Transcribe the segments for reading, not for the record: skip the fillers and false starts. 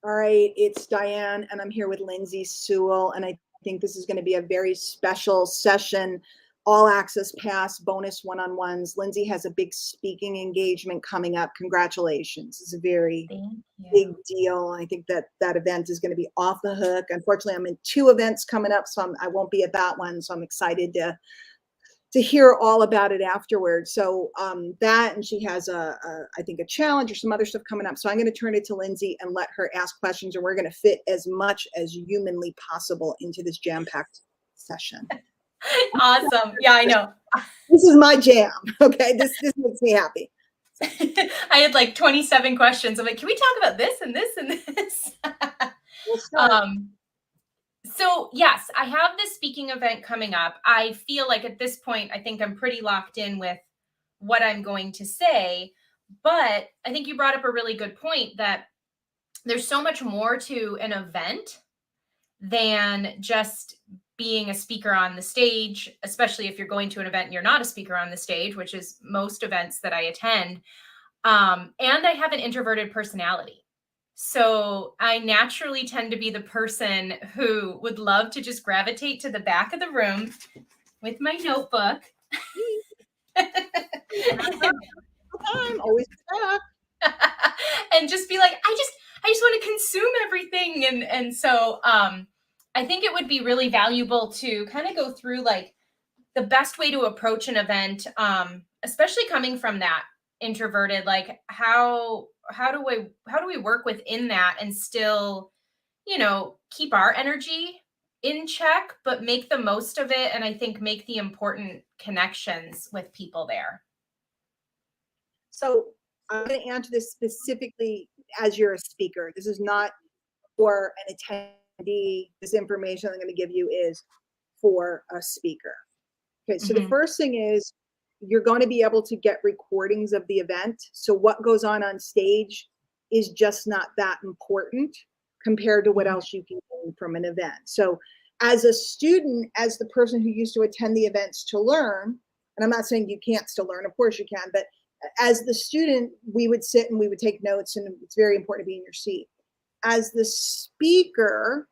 All right, it's Diane, and I'm here with Lindsay Sewell, and I think this is going to be a very special session. All access pass, bonus one-on-ones. Lindsay has a big speaking engagement coming up. Congratulations. It's a very Thank big you. deal. I think that event is going to be off the hook. Unfortunately, I'm in 2 events coming up, so I won't be at that one. So I'm excited to hear all about it afterwards. So that, and she has I think a challenge or some other stuff coming up. So I'm going to turn it to Lindsay and let her ask questions, and we're going to fit as much as humanly possible into this jam-packed session. Awesome. Yeah, I know. This is my jam. Okay, this makes me happy. I had like 27 questions. I'm like, can we talk about this and this and this? We'll start. So yes, I have this speaking event coming up. I feel like at this point, I think I'm pretty locked in with what I'm going to say. But I think you brought up a really good point that there's so much more to an event than just being a speaker on the stage, especially if you're going to an event and you're not a speaker on the stage, which is most events that I attend. And I have an introverted personality. So I naturally tend to be the person who would love to just gravitate to the back of the room with my notebook. I'm always back. And just be like, I just want to consume everything. And so I think it would be really valuable to kind of go through like the best way to approach an event, especially coming from that introverted, like how do we work within that and still, keep our energy in check, but make the most of it. And I think make the important connections with people there. So I'm going to answer this specifically as you're a speaker. This is not for an attendee. This information I'm going to give you is for a speaker. Okay, so the first thing is you're going to be able to get recordings of the event. So what goes on stage is just not that important compared to what else you can gain from an event. So as a student, as the person who used to attend the events to learn, and I'm not saying you can't still learn, of course you can, but as the student, we would sit and we would take notes, and it's very important to be in your seat. As the speaker,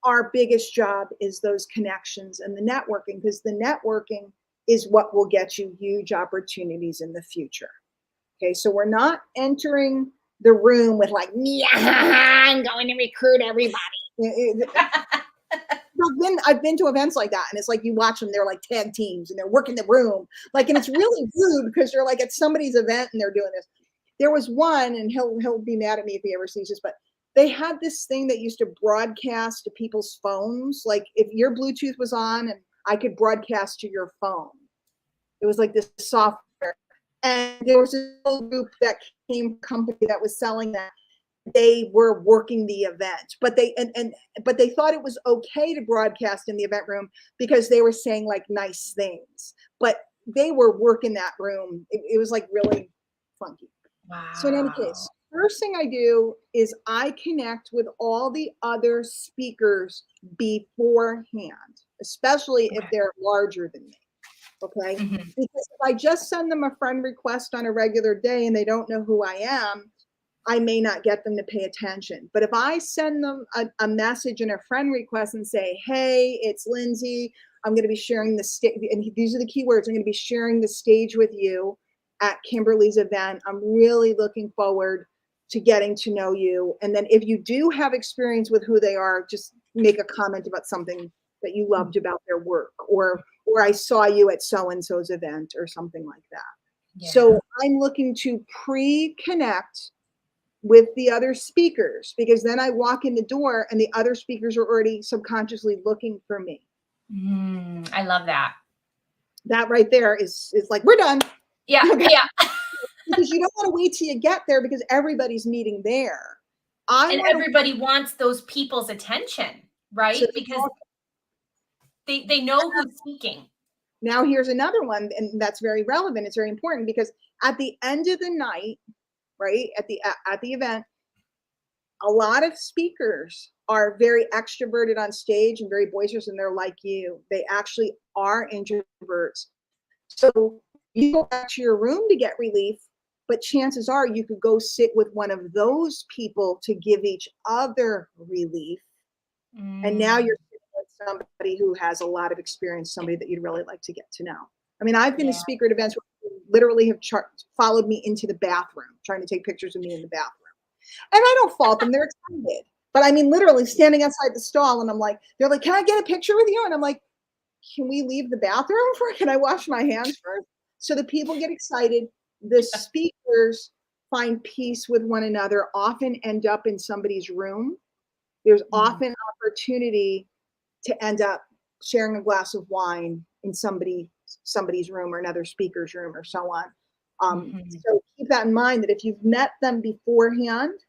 our biggest job is those connections and the networking, because the networking is what will get you huge opportunities in the future. Okay, so we're not entering the room with like, yeah, I'm going to recruit everybody. I've been to events like that, and it's like you watch them, they're like tag teams and they're working the room. Like, and it's really rude because you're like at somebody's event and they're doing this. There was one, and he'll be mad at me if he ever sees this, but they had this thing that used to broadcast to people's phones. Like if your Bluetooth was on and I could broadcast to your phone. It was like this software. And there was a whole group that came company that was selling that. They were working the event, but they thought it was okay to broadcast in the event room because they were saying like nice things, but they were working that room. It was like really funky. Wow. So in any case, first thing I do is I connect with all the other speakers beforehand, especially if they're larger than me. Okay. Because if I just send them a friend request on a regular day and they don't know who I am, I may not get them to pay attention. But if I send them a message in a friend request and say, hey, it's Lindsay, I'm going to be sharing the stage, and these are the keywords, I'm going to be sharing the stage with you at Kimberly's event. I'm really looking forward to getting to know you. And then if you do have experience with who they are, just make a comment about something that you loved about their work, or I saw you at so-and-so's event or something like that. Yeah. So I'm looking to pre-connect with the other speakers, because then I walk in the door and the other speakers are already subconsciously looking for me. I love that. That right there is like, we're done. Yeah. Okay. Yeah. Because you don't want to wait till you get there, because everybody's meeting there. And everybody wants those people's attention, right? So because they know who's speaking. Now here's another one, and that's very relevant. It's very important, because at the end of the night, right, at the event, a lot of speakers are very extroverted on stage and very boisterous, and they're like you. They actually are introverts. So you go back to your room to get relief, but chances are you could go sit with one of those people to give each other relief. And now you're sitting with somebody who has a lot of experience, somebody that you'd really like to get to know. I mean, I've been a speaker at events where people literally have followed me into the bathroom, trying to take pictures of me in the bathroom. And I don't fault them, they're excited. But I mean, literally standing outside the stall, and I'm like, they're like, can I get a picture with you? And I'm like, can we leave the bathroom can I wash my hands first? So the people get excited. The speakers find peace with one another, often end up in somebody's room. There's often opportunity to end up sharing a glass of wine in somebody's room or another speaker's room or so on. So keep that in mind, that if you've met them beforehand,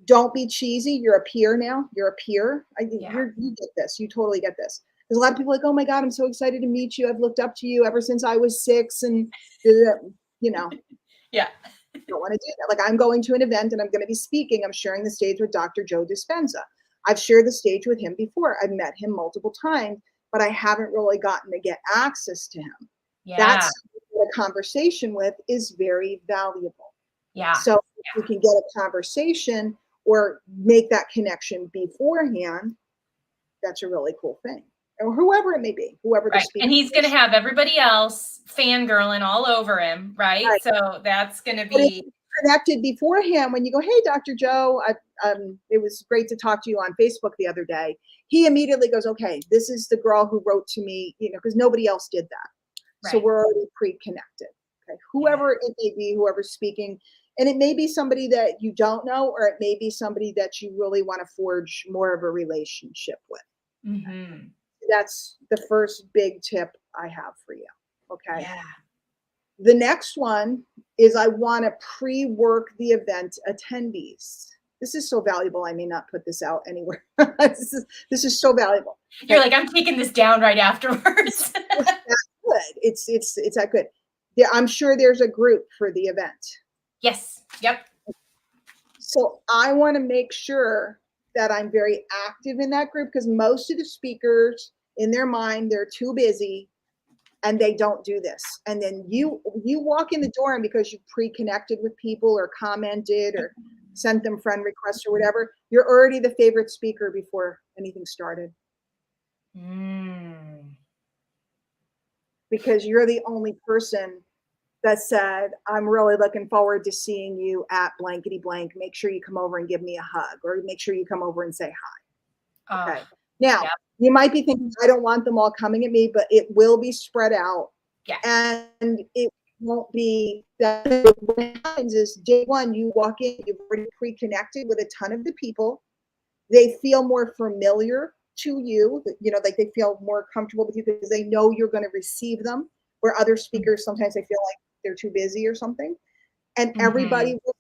don't be cheesy. You're a peer now. You're a peer. You get this. You totally get this. There's a lot of people like, oh my God, I'm so excited to meet you. I've looked up to you ever since I was 6, and you know. Yeah. I don't want to do that. Like, I'm going to an event and I'm going to be speaking. I'm sharing the stage with Dr. Joe Dispenza. I've shared the stage with him before. I've met him multiple times, but I haven't really gotten to get access to him. Yeah. That's what a conversation with is very valuable. Yeah. So if we can get a conversation or make that connection beforehand, that's a really cool thing. Or whoever it may be, whoever the speaker and he's going to have everybody else fangirling all over him, right? So that's going to be connected beforehand. When you go, hey, Dr. Joe, it was great to talk to you on Facebook the other day. He immediately goes, okay, this is the girl who wrote to me, because nobody else did that. So we're already pre-connected. Okay, whoever it may be, whoever's speaking, and it may be somebody that you don't know, or it may be somebody that you really want to forge more of a relationship with. That's the first big tip I have for you. Okay. Yeah. The next one is I want to pre-work the event attendees. This is so valuable. I may not put this out anywhere. This is so valuable. You're like, I'm taking this down right afterwards. That's good. It's that good. Yeah, I'm sure there's a group for the event. Yes. Yep. So I want to make sure that I'm very active in that group, because most of the speakers, in their mind, they're too busy and they don't do this. And then you walk in the door, and because you've pre-connected with people or commented or sent them friend requests or whatever, you're already the favorite speaker before anything started. Because you're the only person that said, I'm really looking forward to seeing you at blankety blank. Make sure you come over and give me a hug, or make sure you come over and say hi. Okay. Now, you might be thinking, I don't want them all coming at me, but it will be spread out. Yeah. And it won't be that. What happens is, day one, you walk in, you've already pre-connected with a ton of the people. They feel more familiar to you, like they feel more comfortable with you because they know you're going to receive them, where other speakers, sometimes they feel like they're too busy or something. And everybody will,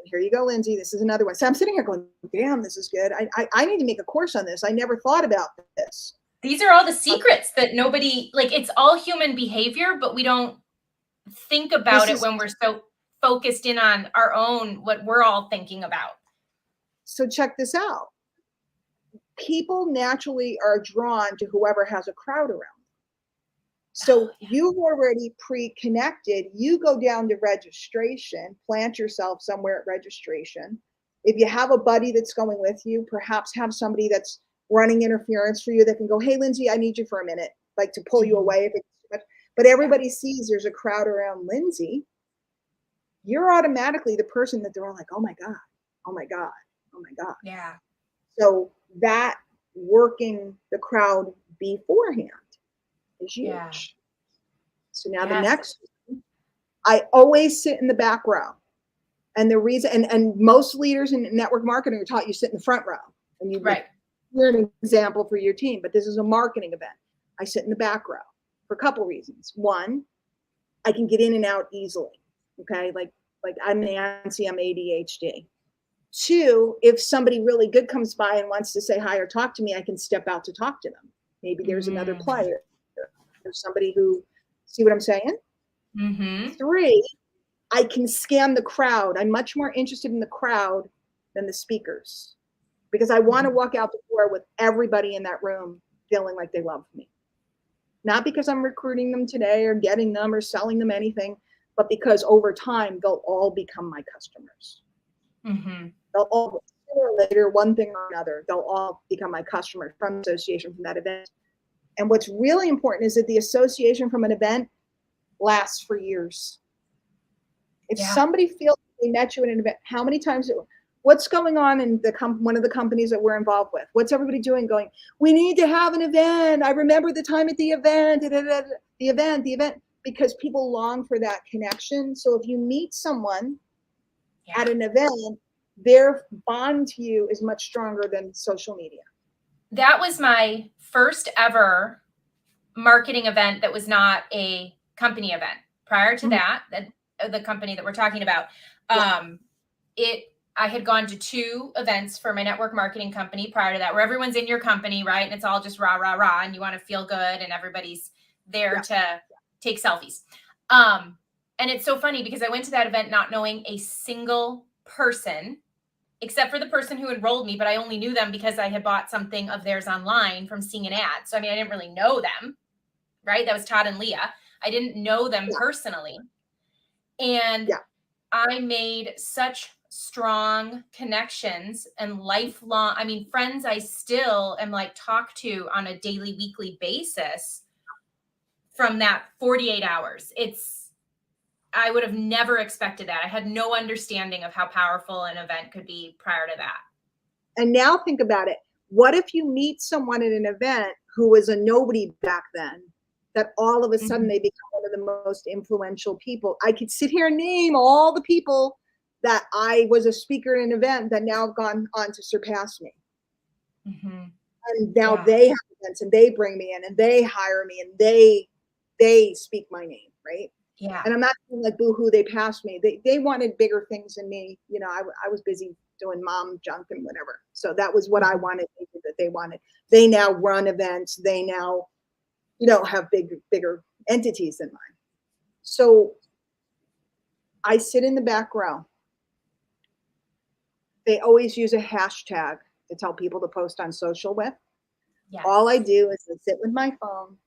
here you go, Lindsay, this is another one. So I'm sitting here going, damn, this is good. I need to make a course on this. I never thought about this. These are all the secrets that nobody, like, it's all human behavior, but we don't think about it when we're so focused in on our own, what we're all thinking about. So check this out. People naturally are drawn to whoever has a crowd around. So you've already pre-connected. You go down to registration, plant yourself somewhere at registration. If you have a buddy that's going with you, perhaps have somebody that's running interference for you that can go, hey, Lindsay, I need you for a minute, like to pull you away if it's too much. But everybody sees there's a crowd around Lindsay. You're automatically the person that they're all like, oh my God, oh my God, oh my God. Yeah. So that working the crowd beforehand is huge. Yeah. So now the next one, I always sit in the back row. And the reason, and most leaders in network marketing are taught you sit in the front row. And you're an example for your team, but this is a marketing event. I sit in the back row for a couple reasons. One, I can get in and out easily. Okay, like I'm Nancy, I'm ADHD. Two, if somebody really good comes by and wants to say hi or talk to me, I can step out to talk to them. Maybe there's another player. There's somebody who, see what I'm saying? Three, I can scan the crowd. I'm much more interested in the crowd than the speakers, because I want to walk out the door with everybody in that room feeling like they love me. Not because I'm recruiting them today or getting them or selling them anything, but because over time, they'll all become my customers. Mm-hmm. They'll all, sooner or later, one thing or another, they'll all become my customers from association from that event. And what's really important is that the association from an event lasts for years. If somebody feels they met you at an event, how many times, what's going on in one of the companies that we're involved with? What's everybody doing? Going, we need to have an event. I remember the time at the event, the event, because people long for that connection. So if you meet someone at an event, their bond to you is much stronger than social media. That was my first ever marketing event that was not a company event. Prior to that, the company that we're talking about, I had gone to 2 events for my network marketing company prior to that, where everyone's in your company, right? And it's all just rah, rah, rah, and you want to feel good and everybody's there to take selfies. And it's so funny because I went to that event not knowing a single person except for the person who enrolled me, but I only knew them because I had bought something of theirs online from seeing an ad. So, I mean, I didn't really know them, right? That was Todd and Leah. I didn't know them personally. And I made such strong connections and lifelong, I mean, friends I still am like talk to on a daily, weekly basis from that 48 hours. I would have never expected that. I had no understanding of how powerful an event could be prior to that. And now think about it. What if you meet someone at an event who was a nobody back then, that all of a sudden they become one of the most influential people? I could sit here and name all the people that I was a speaker at an event that now have gone on to surpass me. And now they have events and they bring me in and they hire me and they speak my name, right? Yeah. And I'm not saying like boo-hoo, they passed me. They wanted bigger things than me. You know, I was busy doing mom junk and whatever. So that was what I wanted that they wanted. They now run events. They now, you know, have bigger entities than mine. So I sit in the back row. They always use a hashtag to tell people to post on social with. Yes. All I do is I sit with my phone.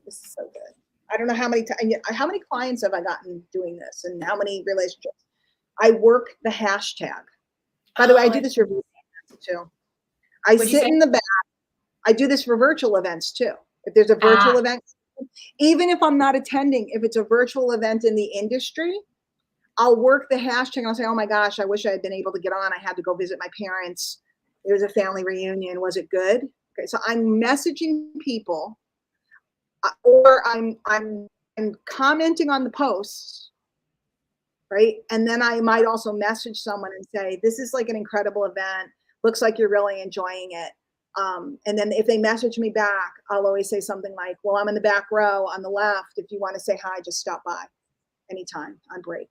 This is so good. I don't know how many clients have I gotten doing this and how many relationships. I work the hashtag. By the way, I do this for events too. I sit in the back. I do this for virtual events too. If there's a virtual event, even if I'm not attending, if it's a virtual event in the industry, I'll work the hashtag. I'll say, oh my gosh, I wish I had been able to get on. I had to go visit my parents. There was a family reunion. Was it good? Okay, so I'm messaging people, or I'm commenting on the posts, right? And then I might also message someone and say, this is like an incredible event. Looks like you're really enjoying it. And then if they message me back, I'll always say something like, well, I'm in the back row on the left. If you want to say hi, just stop by anytime on break.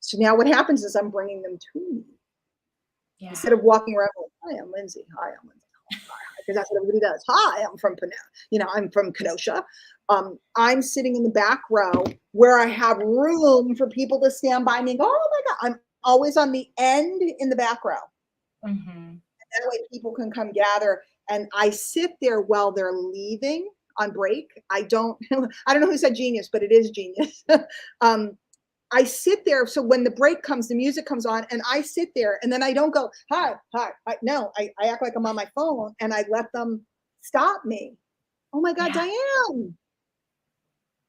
So now what happens is I'm bringing them to me. Yeah. Instead of walking around like, hi, I'm Lindsay. Hi, I'm Lindsay. Because that's what everybody does. Hi, I'm from I'm from Kenosha. I'm sitting in the back row where I have room for people to stand by me and go, oh my God. I'm always on the end in the back row. And that way people can come gather. And I sit there while they're leaving on break. I don't know who said genius, but it is genius. I sit there. So when the break comes, the music comes on and I sit there and then I don't go, hi. No, I act like I'm on my phone and I let them stop me. Oh my God, yeah. Diane.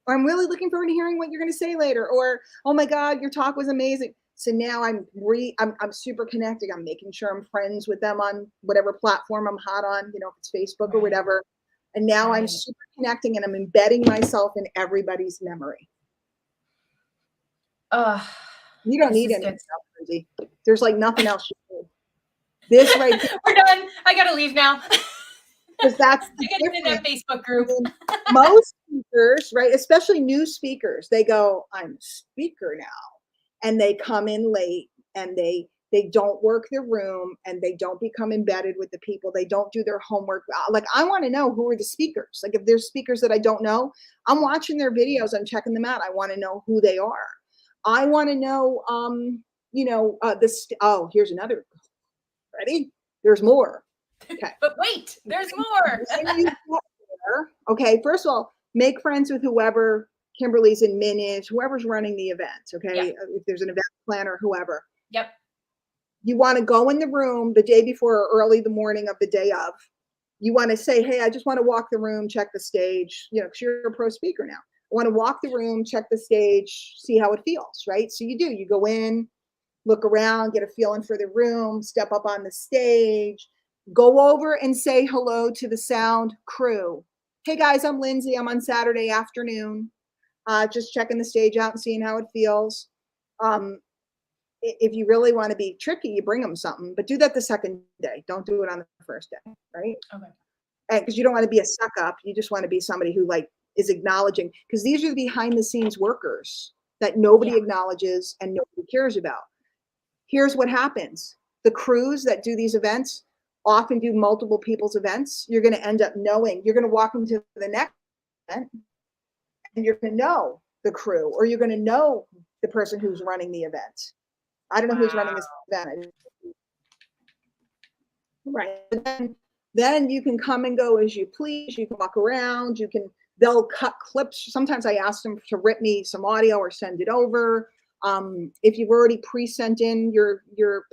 Or I'm really looking forward to hearing what you're going to say later. Or, oh my God, your talk was amazing. So now I'm super connected. I'm making sure I'm friends with them on whatever platform I'm hot on, if it's Facebook or whatever. And now I'm super connecting and I'm embedding myself in everybody's memory. You don't need anything else, Lindsay. There's like nothing else you need. This right here. We're done. I gotta leave now. Because that's the I get in that Facebook group. Most speakers, right, especially new speakers, they go, I'm a speaker now. And they come in late and they don't work their room and they don't become embedded with the people. They don't do their homework. Like, I want to know who are the speakers. Like, if there's speakers that I don't know, I'm watching their videos. I'm checking them out. I want to know who they are. I want to know, here's another. Ready? There's more. Okay. But wait, there's more. Okay. First of all, make friends with whoever Kimberly's in minutes, whoever's running the event, okay? Yeah. If there's an event planner, whoever. Yep. You want to go in the room the day before or early the morning of the day of. You want to say, hey, I just want to walk the room, check the stage, because you're a pro speaker now. I want to walk the room, check the stage, see how it feels, right? So you go in, look around, get a feeling for the room, step up on the stage, go over and say hello to the sound crew. Hey guys, I'm Lindsay. I'm on Saturday afternoon. Just checking the stage out and seeing how it feels. If you really want to be tricky, you bring them something, but do that the second day. Don't do it on the first day, right? Okay. Because you don't want to be a suck up. You just want to be somebody who is acknowledging, because these are the behind the scenes workers that nobody acknowledges and nobody cares about. Here's what happens. The crews that do these events often do multiple people's events. You're going to end up knowing, you're going to walk into the next event and you're going to know the crew, or you're going to know the person who's running the event. I don't know who's running this event. Right. Then you can come and go as you please. You can walk around. They'll cut clips. Sometimes I ask them to rip me some audio or send it over. If you've already pre-sent in your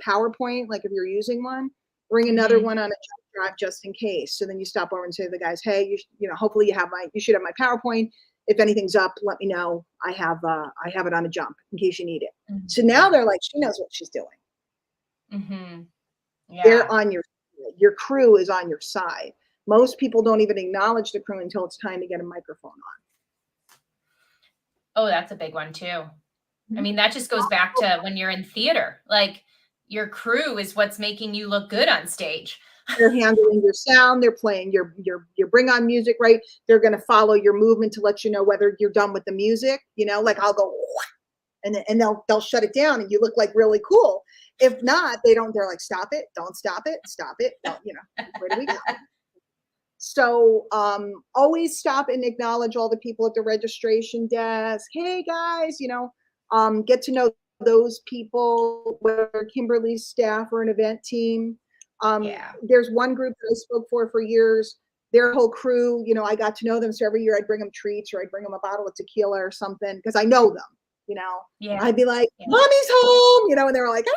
PowerPoint, like if you're using one, bring another one on a drive just in case. So then you stop over and say to the guys, hey, hopefully you should have my PowerPoint. If anything's up, let me know. I have it on a jump in case you need it. Mm-hmm. So now they're like, she knows what she's doing. Mm-hmm. Yeah. They're on your crew is on your side. Most people don't even acknowledge the crew until it's time to get a microphone on. Oh, that's a big one too. I mean, that just goes back to when you're in theater, like your crew is what's making you look good on stage. They're handling your sound. They're playing your bring on music, right? They're going to follow your movement to let you know whether you're done with the music. Like I'll go, and they'll shut it down, and you look like really cool. If not, they're like, stop it, don't stop it, stop it. Don't, where do we go? So always stop and acknowledge all the people at the registration desk. Hey guys, get to know those people, whether Kimberly's staff or an event team. There's one group that I spoke for years. Their whole crew, I got to know them. So every year I'd bring them treats, or I'd bring them a bottle of tequila or something, because I know them. I'd be like, mommy's home, and they were like,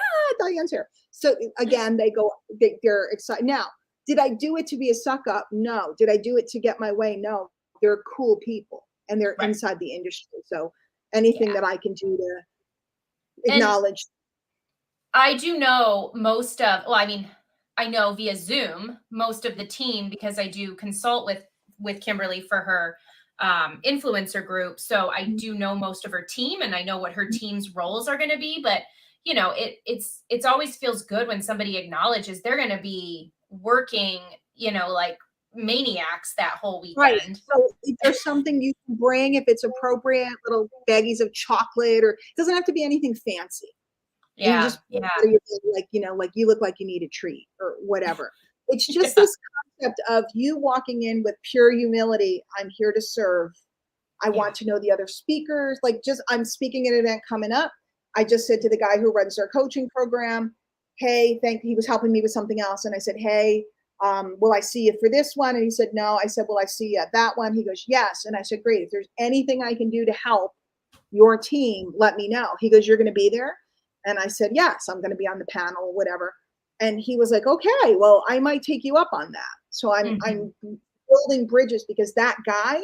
Diane's here. So again, they're excited. Now, did I do it to be a suck up? No. Did I do it to get my way? No. They're cool people and they're inside the industry. So anything that I can do to acknowledge. And I do know I know via Zoom, most of the team, because I do consult with Kimberly for her influencer group. So I do know most of her team, and I know what her team's roles are going to be, but it's always feels good when somebody acknowledges they're going to be working, like maniacs that whole weekend. Right. So if there's something you can bring, if it's appropriate, little baggies of chocolate, or it doesn't have to be anything fancy. Yeah. You just like you look like you need a treat or whatever. It's just this concept of you walking in with pure humility. I'm here to serve. I want to know the other speakers. I'm speaking at an event coming up. I just said to the guy who runs our coaching program, hey, he was helping me with something else. And I said, hey, will I see you for this one? And he said, no. I said, will I see you at that one? He goes, yes. And I said, great. If there's anything I can do to help your team, let me know. He goes, you're going to be there? And I said, yes, I'm going to be on the panel, whatever. And he was like, okay, well, I might take you up on that. So I'm building bridges, because that guy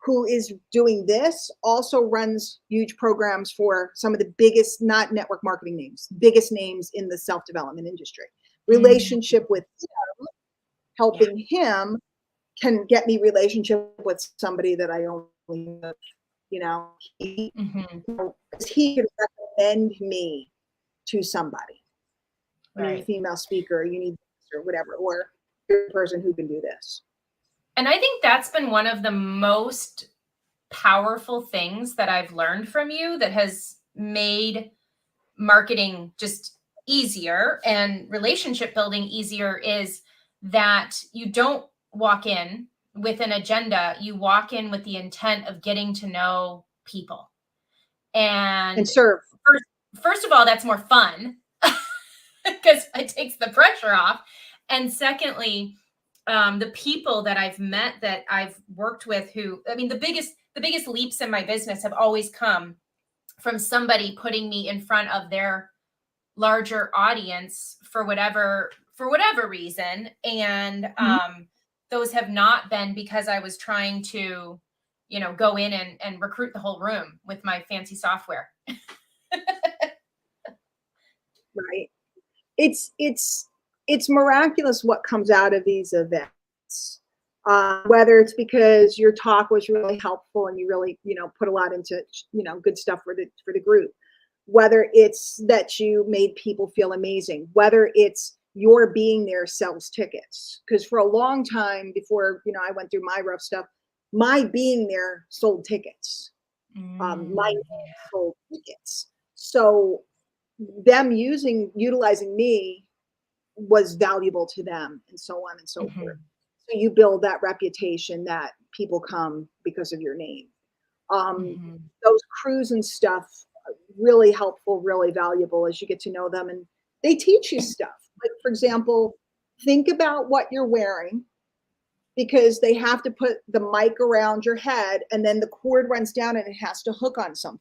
who is doing this also runs huge programs for some of the biggest, not network marketing names, biggest names in the self-development industry. Relationship with him, helping him, can get me relationship with somebody that I only know. He can recommend me to somebody. You need a female speaker, you need this or whatever, or you're a person who can do this. And I think that's been one of the most powerful things that I've learned from you, that has made marketing just easier and relationship building easier, is that you don't walk in with an agenda. You walk in with the intent of getting to know people and serve. First of all, that's more fun because it takes the pressure off. And secondly, the people that I've met, that I've worked with, the biggest leaps in my business have always come from somebody putting me in front of their larger audience for whatever reason. And those have not been because I was trying to, go in and recruit the whole room with my fancy software. Right. It's miraculous what comes out of these events. Whether it's because your talk was really helpful and you really, put a lot into, good stuff for the group, whether it's that you made people feel amazing, whether it's your being there sells tickets. Because for a long time before, I went through my rough stuff, my being there sold tickets. My sold tickets. So them utilizing me was valuable to them, and so on and so forth. So you build that reputation that people come because of your name. Those crews and stuff are really helpful, really valuable as you get to know them, and they teach you stuff. Like, for example, think about what you're wearing, because they have to put the mic around your head and then the cord runs down and it has to hook on something.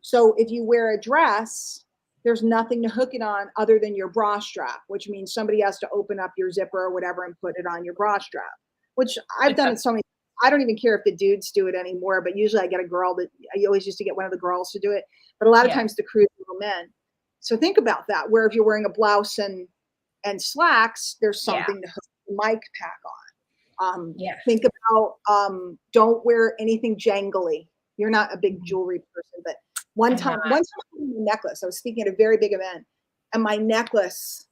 So if you wear a dress, there's nothing to hook it on other than your bra strap, which means somebody has to open up your zipper or whatever and put it on your bra strap, which I've done it so many. I don't even care if the dudes do it anymore, but usually I get a girl I always used to get one of the girls to do it. But a lot of times the crew are men. So think about that, where if you're wearing a blouse and slacks, there's something to hook the mic pack on. Think about, don't wear anything jangly. You're not a big jewelry person, but one time I had a necklace. I was speaking at a very big event, and my necklace,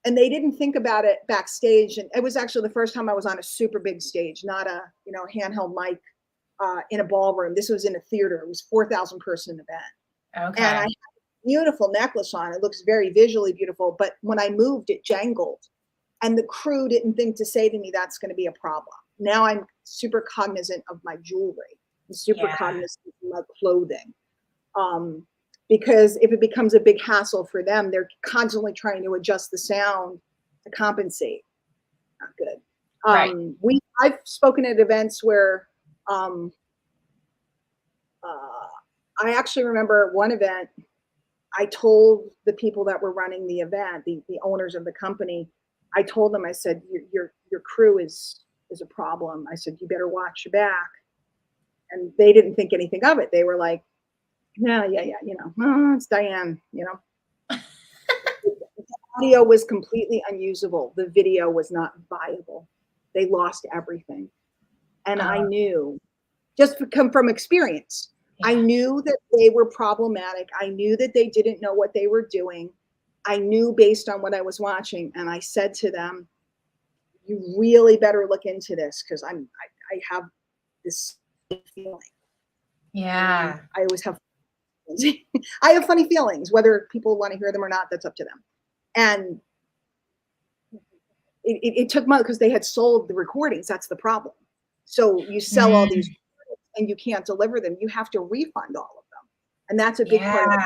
and they didn't think about it backstage. And it was actually the first time I was on a super big stage, not a, handheld mic in a ballroom. This was in a theater. It was 4,000 person event. Okay. And I had a beautiful necklace on. It looks very visually beautiful, but when I moved, it jangled. And the crew didn't think to say to me, that's going to be a problem. Now I'm super cognizant of my jewelry. I'm super cognizant of my clothing. Because if it becomes a big hassle for them, they're constantly trying to adjust the sound to compensate. Not good. Right. I've spoken at events where I actually remember one event, I told the people that were running the event, the owners of the company, I told them, I said, your crew is a problem. I said, you better watch your back. And they didn't think anything of it. They were like, yeah, it's Diane, The audio was completely unusable. The video was not viable. They lost everything. And I knew, just from experience, I knew that they were problematic. I knew that they didn't know what they were doing. I knew based on what I was watching, and I said to them, you really better look into this, because I have this feeling. Yeah. I always have I have funny feelings. Whether people want to hear them or not, that's up to them. And it took months, because they had sold the recordings. That's the problem. So you sell all these and you can't deliver them. You have to refund all of them. And that's a big part of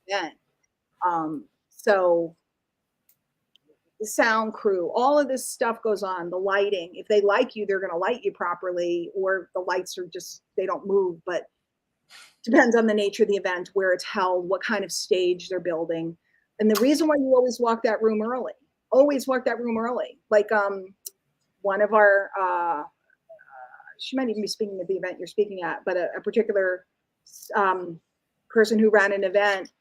the event. So the sound crew, all of this stuff goes on, the lighting. If they like you, they're going to light you properly, or the lights are just, they don't move. But depends on the nature of the event, where it's held, what kind of stage they're building. And the reason why you always walk that room early, like one of our, she might even be speaking at the event you're speaking at, but a particular person who ran an event,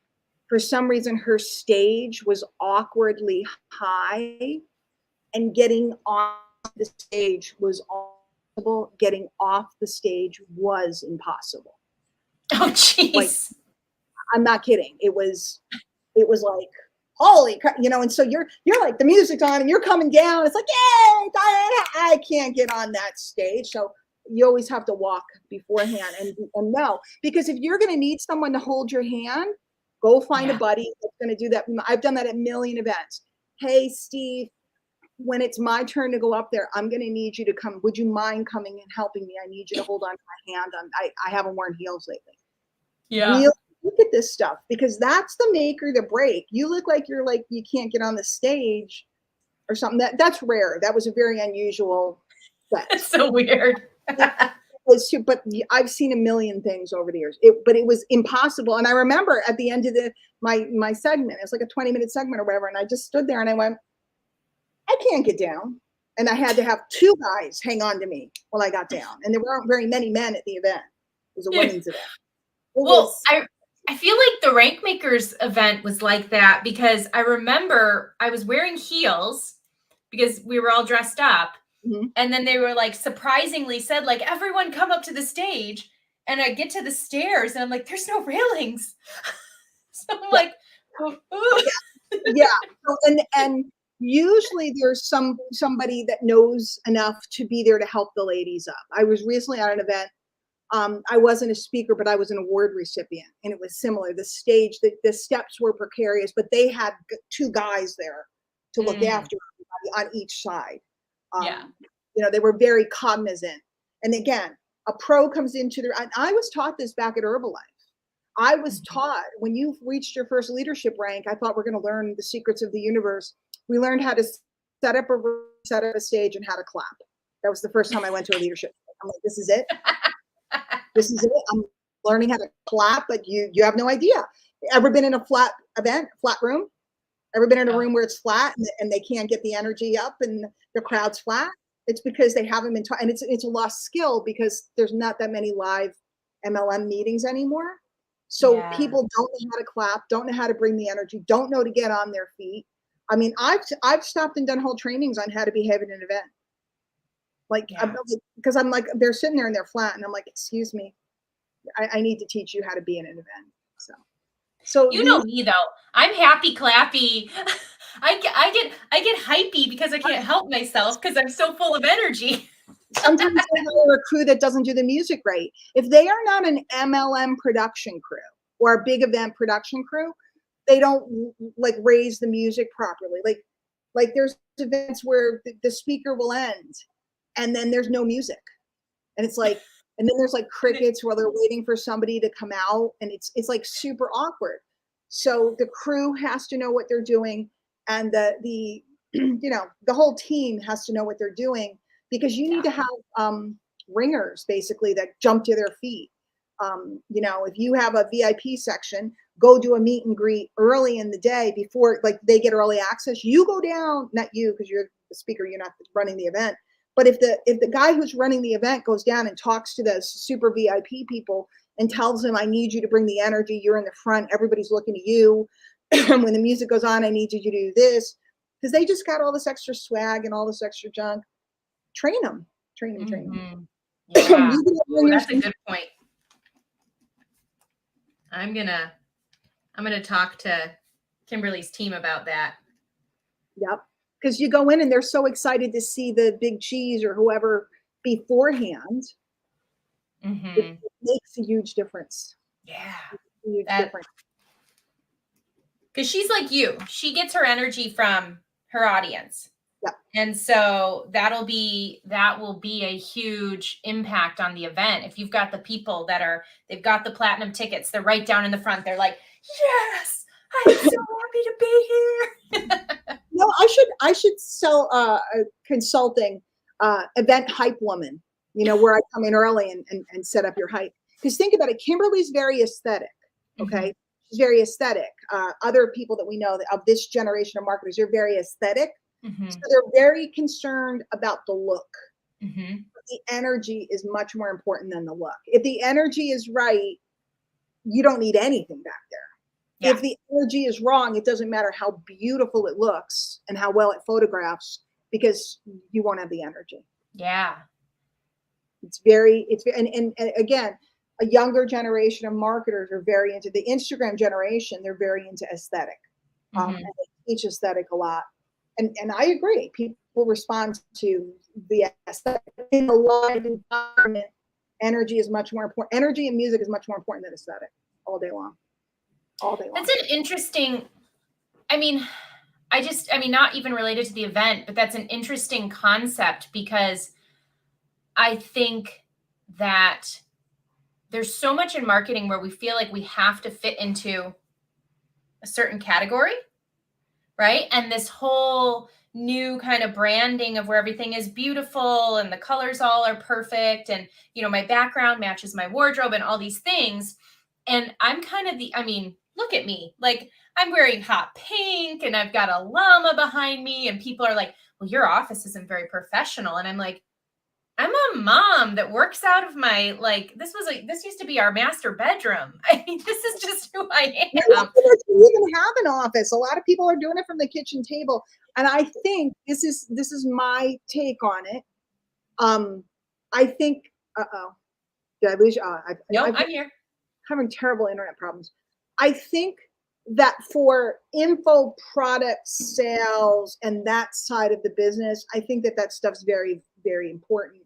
for some reason, her stage was awkwardly high, and getting on the stage was impossible. Getting off the stage was impossible. Oh, jeez. Like, I'm not kidding. It was like, holy crap, and so you're like, the music's on and you're coming down. It's like, yay, I can't get on that stage. So you always have to walk beforehand and know, because if you're going to need someone to hold your hand, go find a buddy that's going to do that. I've done that at a million events. Hey, Steve, when it's my turn to go up there, I'm going to need you to come. Would you mind coming and helping me? I need you to hold on to my hand. I haven't worn heels lately. Yeah. Really look at this stuff, because that's the make or the break. You look like you can't get on the stage or something. That's rare. That was a very unusual set. That's so weird. Like but I've seen a million things over the years. But it was impossible. And I remember at the end of my segment, it was like a 20-minute segment or whatever, and I just stood there and I went, I can't get down. And I had to have two guys hang on to me while I got down. And there weren't very many men at the event. It was a women's event. I feel like the Rank Makers event was like that because I remember I was wearing heels because we were all dressed up. Mm-hmm. And then they were like surprisingly said, like, everyone come up to the stage. And I get to the stairs and I'm like, there's no railings. So I'm like, yeah. And usually there's somebody that knows enough to be there to help the ladies up. I was recently at an event. I wasn't a speaker, but I was an award recipient, and it was similar. The stage, the steps were precarious, but they had two guys there to look after everybody on each side. They were very cognizant. And again, a pro comes into and I was taught this back at Herbalife. I was taught when you've reached your first leadership rank, I thought we're going to learn the secrets of the universe. We learned how to set up a stage and how to clap. That was the first time I went to a leadership. I'm like, this is it. This is it. I'm learning how to clap, but you have no idea. Ever been in a flat room? Ever been in a room where it's flat and they can't get the energy up and the crowd's flat? It's because they haven't been taught, and it's a lost skill because there's not that many live MLM meetings anymore. So people don't know how to clap, don't know how to bring the energy, don't know to get on their feet. I mean, I've stopped and done whole trainings on how to behave at an event. Because I'm like, they're sitting there and they're flat, and I'm like, excuse me, I need to teach you how to be in an event. So you know me though, I'm happy clappy. I get hypey because I can't help myself because I'm so full of energy. Sometimes they hire a crew that doesn't do the music right. If they are not an MLM production crew or a big event production crew, they don't like raise the music properly. Like there's events where the speaker will end and then there's no music. And it's like, and then there's like crickets while they're waiting for somebody to come out, and it's like super awkward. So the crew has to know what they're doing, and the the whole team has to know what they're doing, because you need to have ringers basically that jump to their feet. If you have a VIP section, go do a meet and greet early in the day before like they get early access. You go down, not you because you're the speaker, you're not running the event. But if the guy who's running the event goes down and talks to the super VIP people and tells them, I need you to bring the energy, you're in the front, everybody's looking at you. When the music goes on, I need you to do this. Because they just got all this extra swag and all this extra junk. Train them. Yeah. That's a good point. I'm gonna talk to Kimberly's team about that. Yep. Because you go in and they're so excited to see the big cheese or whoever beforehand. It makes a huge difference. Yeah. Huge difference. Because she's like you. She gets her energy from her audience. Yeah. And so that will be a huge impact on the event. If you've got the people they've got the platinum tickets, they're right down in the front. They're like, yes, I'm so happy to be here. No, I should sell a consulting event hype woman, where I come in early and set up your hype. Because think about it, Kimberly's very aesthetic. Okay. She's very aesthetic. Other people that we know of this generation of marketers, they're very aesthetic. So they're very concerned about the look. The energy is much more important than the look. If the energy is right, you don't need anything back there. Yeah. If the energy is wrong, it doesn't matter how beautiful it looks and how well it photographs, because you won't have the energy. Yeah. And again, a younger generation of marketers are very into the Instagram generation. They're very into aesthetic. And they teach aesthetic a lot. And I agree. People respond to the aesthetic in a live environment. Energy is much more important. Energy and music is much more important than aesthetic all day long. That's an interesting, not even related to the event, but that's an interesting concept, because I think that there's so much in marketing where we feel like we have to fit into a certain category, right? And this whole new kind of branding of where everything is beautiful and the colors all are perfect. And, my background matches my wardrobe and all these things. And I'm kind of I mean, look at me. Like, I'm wearing hot pink and I've got a llama behind me. And people are like, well, your office isn't very professional. And I'm like, I'm a mom that works out of my, this used to be our master bedroom. I mean, this is just who I You am. even have an office. A lot of people are doing it from the kitchen table. And I think this is my take on it. I think, did I lose you? No, I'm here. Having terrible internet problems. I think that for info product sales and that side of the business, I think that stuff's very, very important.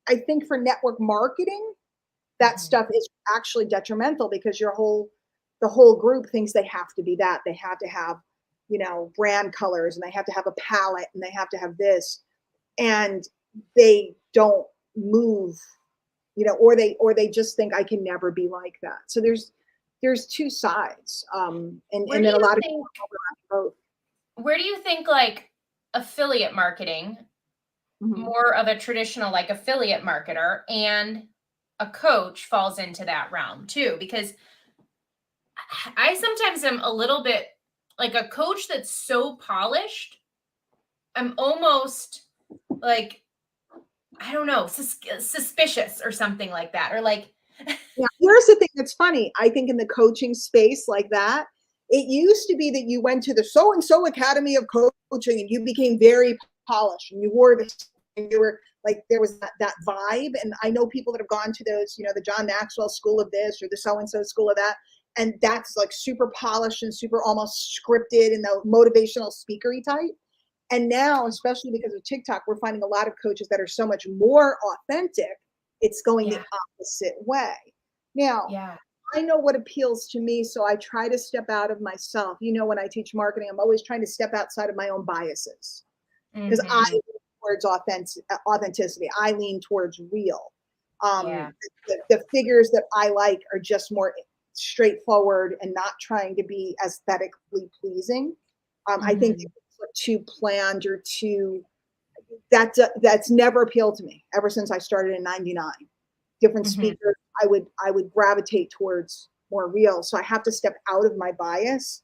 I think for network marketing, that stuff is actually detrimental because the whole group thinks they have to be that. They have to have, brand colors, and they have to have a palette, and they have to have this, and they don't move, or they just think I can never be like that. So there's two sides. And then a lot of people both. Where do you think like affiliate marketing, more of a traditional like affiliate marketer and a coach falls into that realm too? Because I sometimes am a little bit like a coach that's so polished. I'm almost like, I don't know, suspicious or something like that. Or like, yeah, here's the thing that's funny. I think in the coaching space like that, it used to be that you went to the so-and-so Academy of Coaching and you became very polished and you wore this, and you were like, there was that vibe. And I know people that have gone to those, the John Maxwell school of this or the so-and-so school of that. And that's like super polished and super almost scripted and the motivational speakery type. And now, especially because of TikTok, we're finding a lot of coaches that are so much more authentic. It's going the opposite way. Now, I know what appeals to me, so I try to step out of myself. When I teach marketing, I'm always trying to step outside of my own biases because I lean towards authenticity. I lean towards real. The figures that I like are just more straightforward and not trying to be aesthetically pleasing. I think too planned or too that's never appealed to me ever since I started in 99. Different speakers, I would gravitate towards more real. So I have to step out of my bias.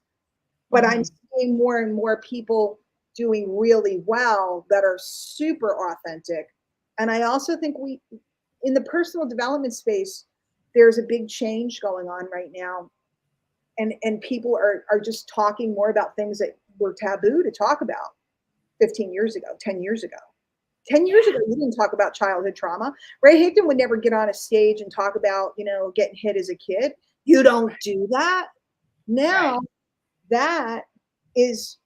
But I'm seeing more and more people doing really well that are super authentic. And I also think in the personal development space, there's a big change going on right now. And people are just talking more about things that were taboo to talk about 15 years ago, 10 years ago. 10 years ago, you didn't talk about childhood trauma. Ray Higdon would never get on a stage and talk about, getting hit as a kid. You don't do that. Now, that is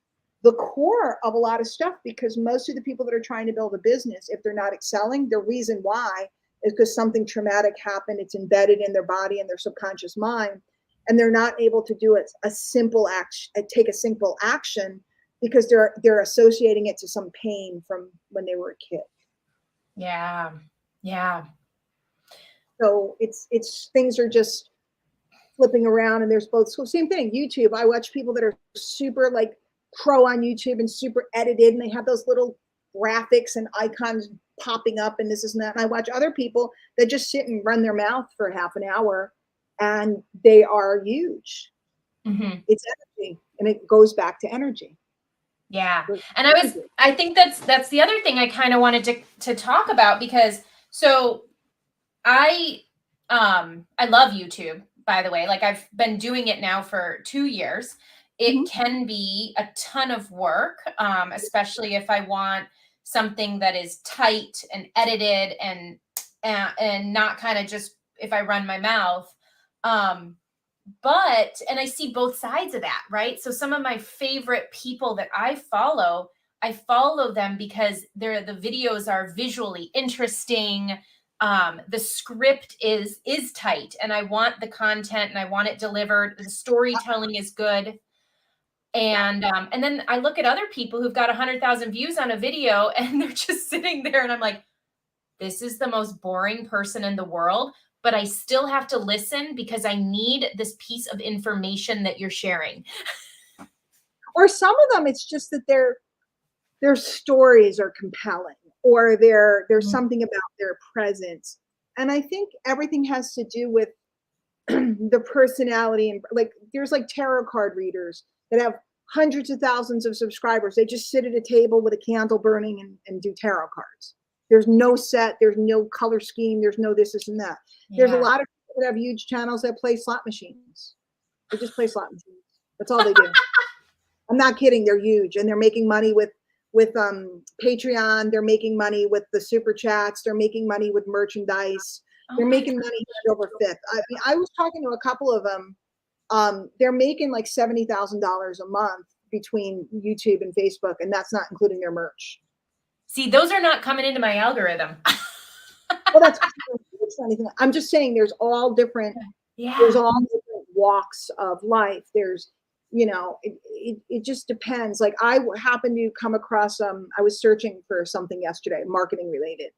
the core of a lot of stuff because most of the people that are trying to build a business, if they're not excelling, the reason why is because something traumatic happened. It's embedded in their body and their subconscious mind. And they're not able to do a simple action, take a simple action because they're associating it to some pain from when they were a kid. Yeah. So it's things are just flipping around, and there's both. So same thing, YouTube. I watch people that are super like pro on YouTube and super edited, and they have those little graphics and icons popping up and this and that. And I watch other people that just sit and run their mouth for half an hour, and they are huge. It's energy, and it goes back to energy. Yeah. And I think that's the other thing I kind of wanted to talk about because so I love YouTube, by the way. Like I've been doing it now for 2 years. It can be a ton of work, especially if I want something that is tight and edited and not kind of just if I run my mouth. And I see both sides of that, right? So some of my favorite people that I follow them because the videos are visually interesting. The script is tight and I want the content and I want it delivered. The storytelling is good. And then I look at other people who've got 100,000 views on a video and they're just sitting there and I'm like, this is the most boring person in the world, but I still have to listen because I need this piece of information that you're sharing. Or some of them, it's just that their stories are compelling, or there's something about their presence. And I think everything has to do with the personality. And like, there's like tarot card readers that have hundreds of thousands of subscribers. They just sit at a table with a candle burning and do tarot cards. There's no set, there's no color scheme, there's no this and that. There's a lot of people that have huge channels that play slot machines. They just play slot machines. That's all they do. I'm not kidding. They're huge, and they're making money with Patreon. They're making money with the super chats. They're making money with merchandise. They're making money hand over fist. I mean, I was talking to a couple of them. They're making like $70,000 a month between YouTube and Facebook, and that's not including their merch. See, those are not coming into my algorithm. Well, that's anything. I'm just saying there's all different. Yeah. There's all different walks of life. There's, it just depends. Like I happened to come across, I was searching for something yesterday, marketing related.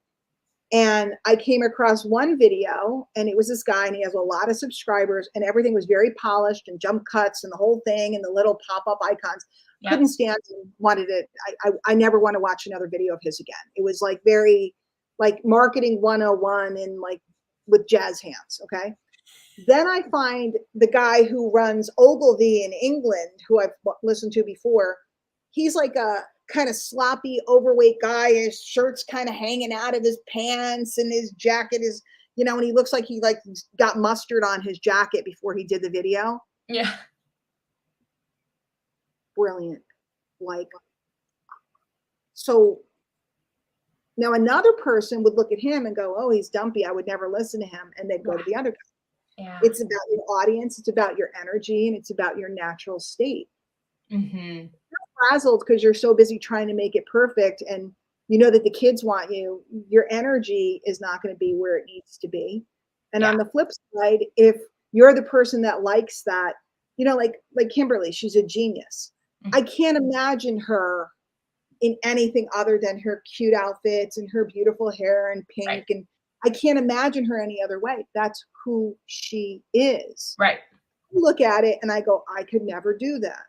And I came across one video, and it was this guy, and he has a lot of subscribers, and everything was very polished and jump cuts and the whole thing and the little pop-up icons. Yep. Couldn't stand him, wanted it. I never want to watch another video of his again. It was like very like marketing 101 and like with jazz hands. Okay. Then I find the guy who runs Ogilvy in England, who I've listened to before. He's like a kind of sloppy, overweight guy. His shirt's kind of hanging out of his pants, and his jacket is, and he looks like he like got mustard on his jacket before he did the video. Yeah. Brilliant. Like, so now another person would look at him and go, oh, he's dumpy. I would never listen to him. And they'd go to the other guy. Yeah. It's about your audience. It's about your energy, and it's about your natural state. Mm-hmm. You're frazzled because you're so busy trying to make it perfect, and you know that the kids want you. Your energy is not going to be where it needs to be. And on the flip side, if you're the person that likes that, like Kimberly, she's a genius. Mm-hmm. I can't imagine her in anything other than her cute outfits and her beautiful hair and pink. Right. And I can't imagine her any other way. That's who she is. Right. I look at it and I go, I could never do that.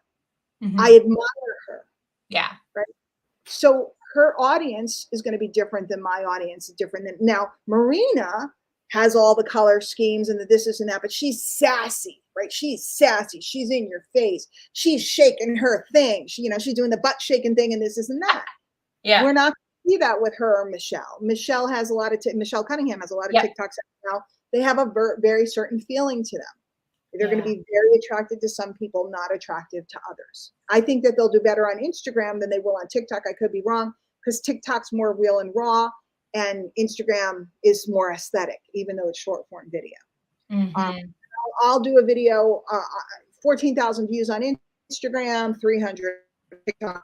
Mm-hmm. I admire her. Yeah. Right. So her audience is going to be different than my audience, is different than now. Marina has all the color schemes and the this and that, but she's sassy, right? She's sassy. She's in your face. She's shaking her thing. She's doing the butt shaking thing and this and that. Yeah. We're not see that with her or Michelle. Michelle has a lot of Michelle Cunningham has a lot of TikToks now. They have a very certain feeling to them. They're going to be very attracted to some people, not attractive to others. I think that they'll do better on Instagram than they will on TikTok. I could be wrong, because TikTok's more real and raw, and Instagram is more aesthetic, even though it's short form video. Mm-hmm. I'll do a video, 14,000 views on Instagram, 300 TikTok.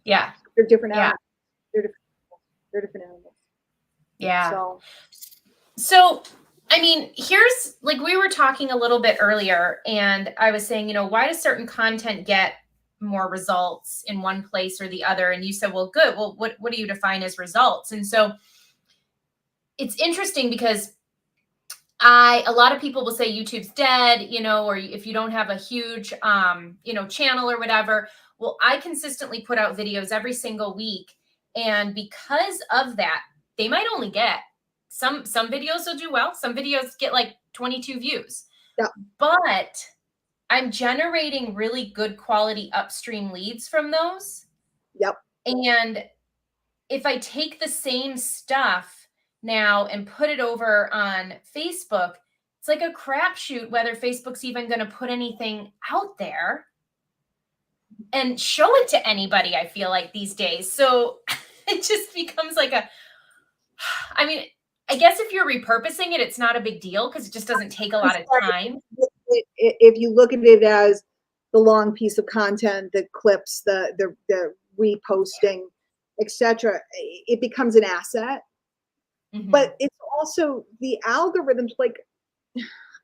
Yeah. They're different animals. They're different animals. Yeah. So, I mean, here's like we were talking a little bit earlier, and I was saying, why does certain content get more results in one place or the other? And you said, well, good. Well, what do you define as results? And so it's interesting because a lot of people will say YouTube's dead, or if you don't have a huge, channel or whatever. Well, I consistently put out videos every single week. And because of that, they might only get some videos will do well. Some videos get like 22 views, but I'm generating really good quality upstream leads from those. Yep. And if I take the same stuff now and put it over on Facebook, it's like a crapshoot whether Facebook's even going to put anything out there and show it to anybody, I feel like these days. So it just becomes like I guess if you're repurposing it, it's not a big deal because it just doesn't take a lot of time. If you look at it as the long piece of content, the clips, the reposting, etc., it becomes an asset. Mm-hmm. But it's also the algorithms. Like,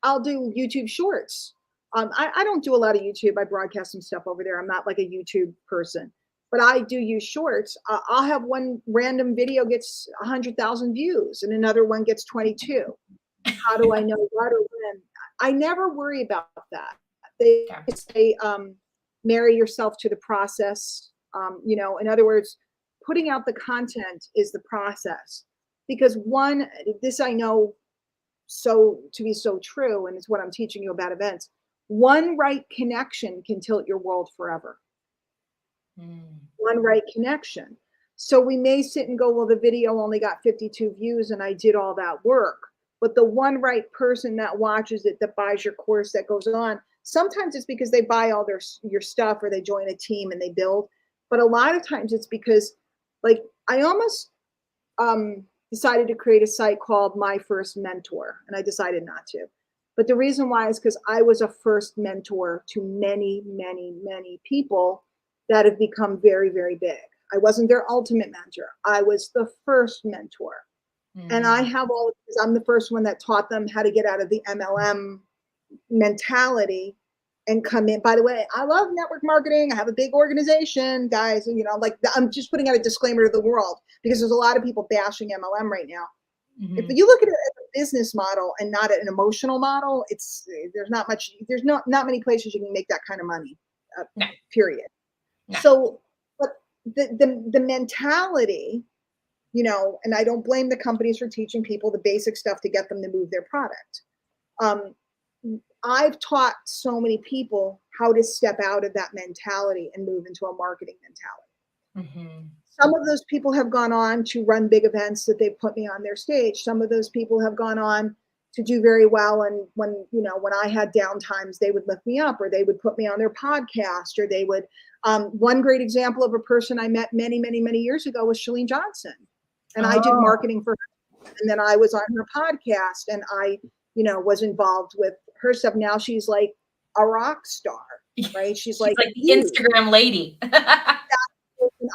I'll do YouTube Shorts. I don't do a lot of YouTube. I broadcast some stuff over there. I'm not like a YouTube person. But I do use Shorts. I'll have one random video gets 100,000 views and another one gets 22. How do I know what or when? I never worry about that. They say, marry yourself to the process. In other words, putting out the content is the process. Because this I know to be so true, and it's what I'm teaching you about events. One right connection can tilt your world forever. One right connection. So we may sit and go, well, the video only got 52 views and I did all that work. But the one right person that watches it, that buys your course, that goes on, sometimes it's because they buy all your stuff, or they join a team and they build. But a lot of times it's because, like, I almost decided to create a site called My First Mentor, and I decided not to. But the reason why is because I was a first mentor to many, many, many people that have become very, very big. I wasn't their ultimate mentor. I was the first mentor. And I have because I'm the first one that taught them how to get out of the MLM mentality and come in. By the way, I love network marketing. I have a big organization, guys. And, I'm just putting out a disclaimer to the world, because there's a lot of people bashing MLM right now. If you look at it as a business model and not an emotional model, there's not many places you can make that kind of money, period. No. So, but the mentality, and I don't blame the companies for teaching people the basic stuff to get them to move their product. I've taught so many people how to step out of that mentality and move into a marketing mentality. Some of those people have gone on to run big events that they've put me on their stage. Some of those people have gone on to do very well. And when I had down times, they would lift me up, or they would put me on their podcast, or they would, one great example of a person I met many, many, many years ago was Chalene Johnson. And I did marketing for her. And then I was on her podcast, and I, was involved with her stuff. Now she's like a rock star, right? She's like the Instagram lady.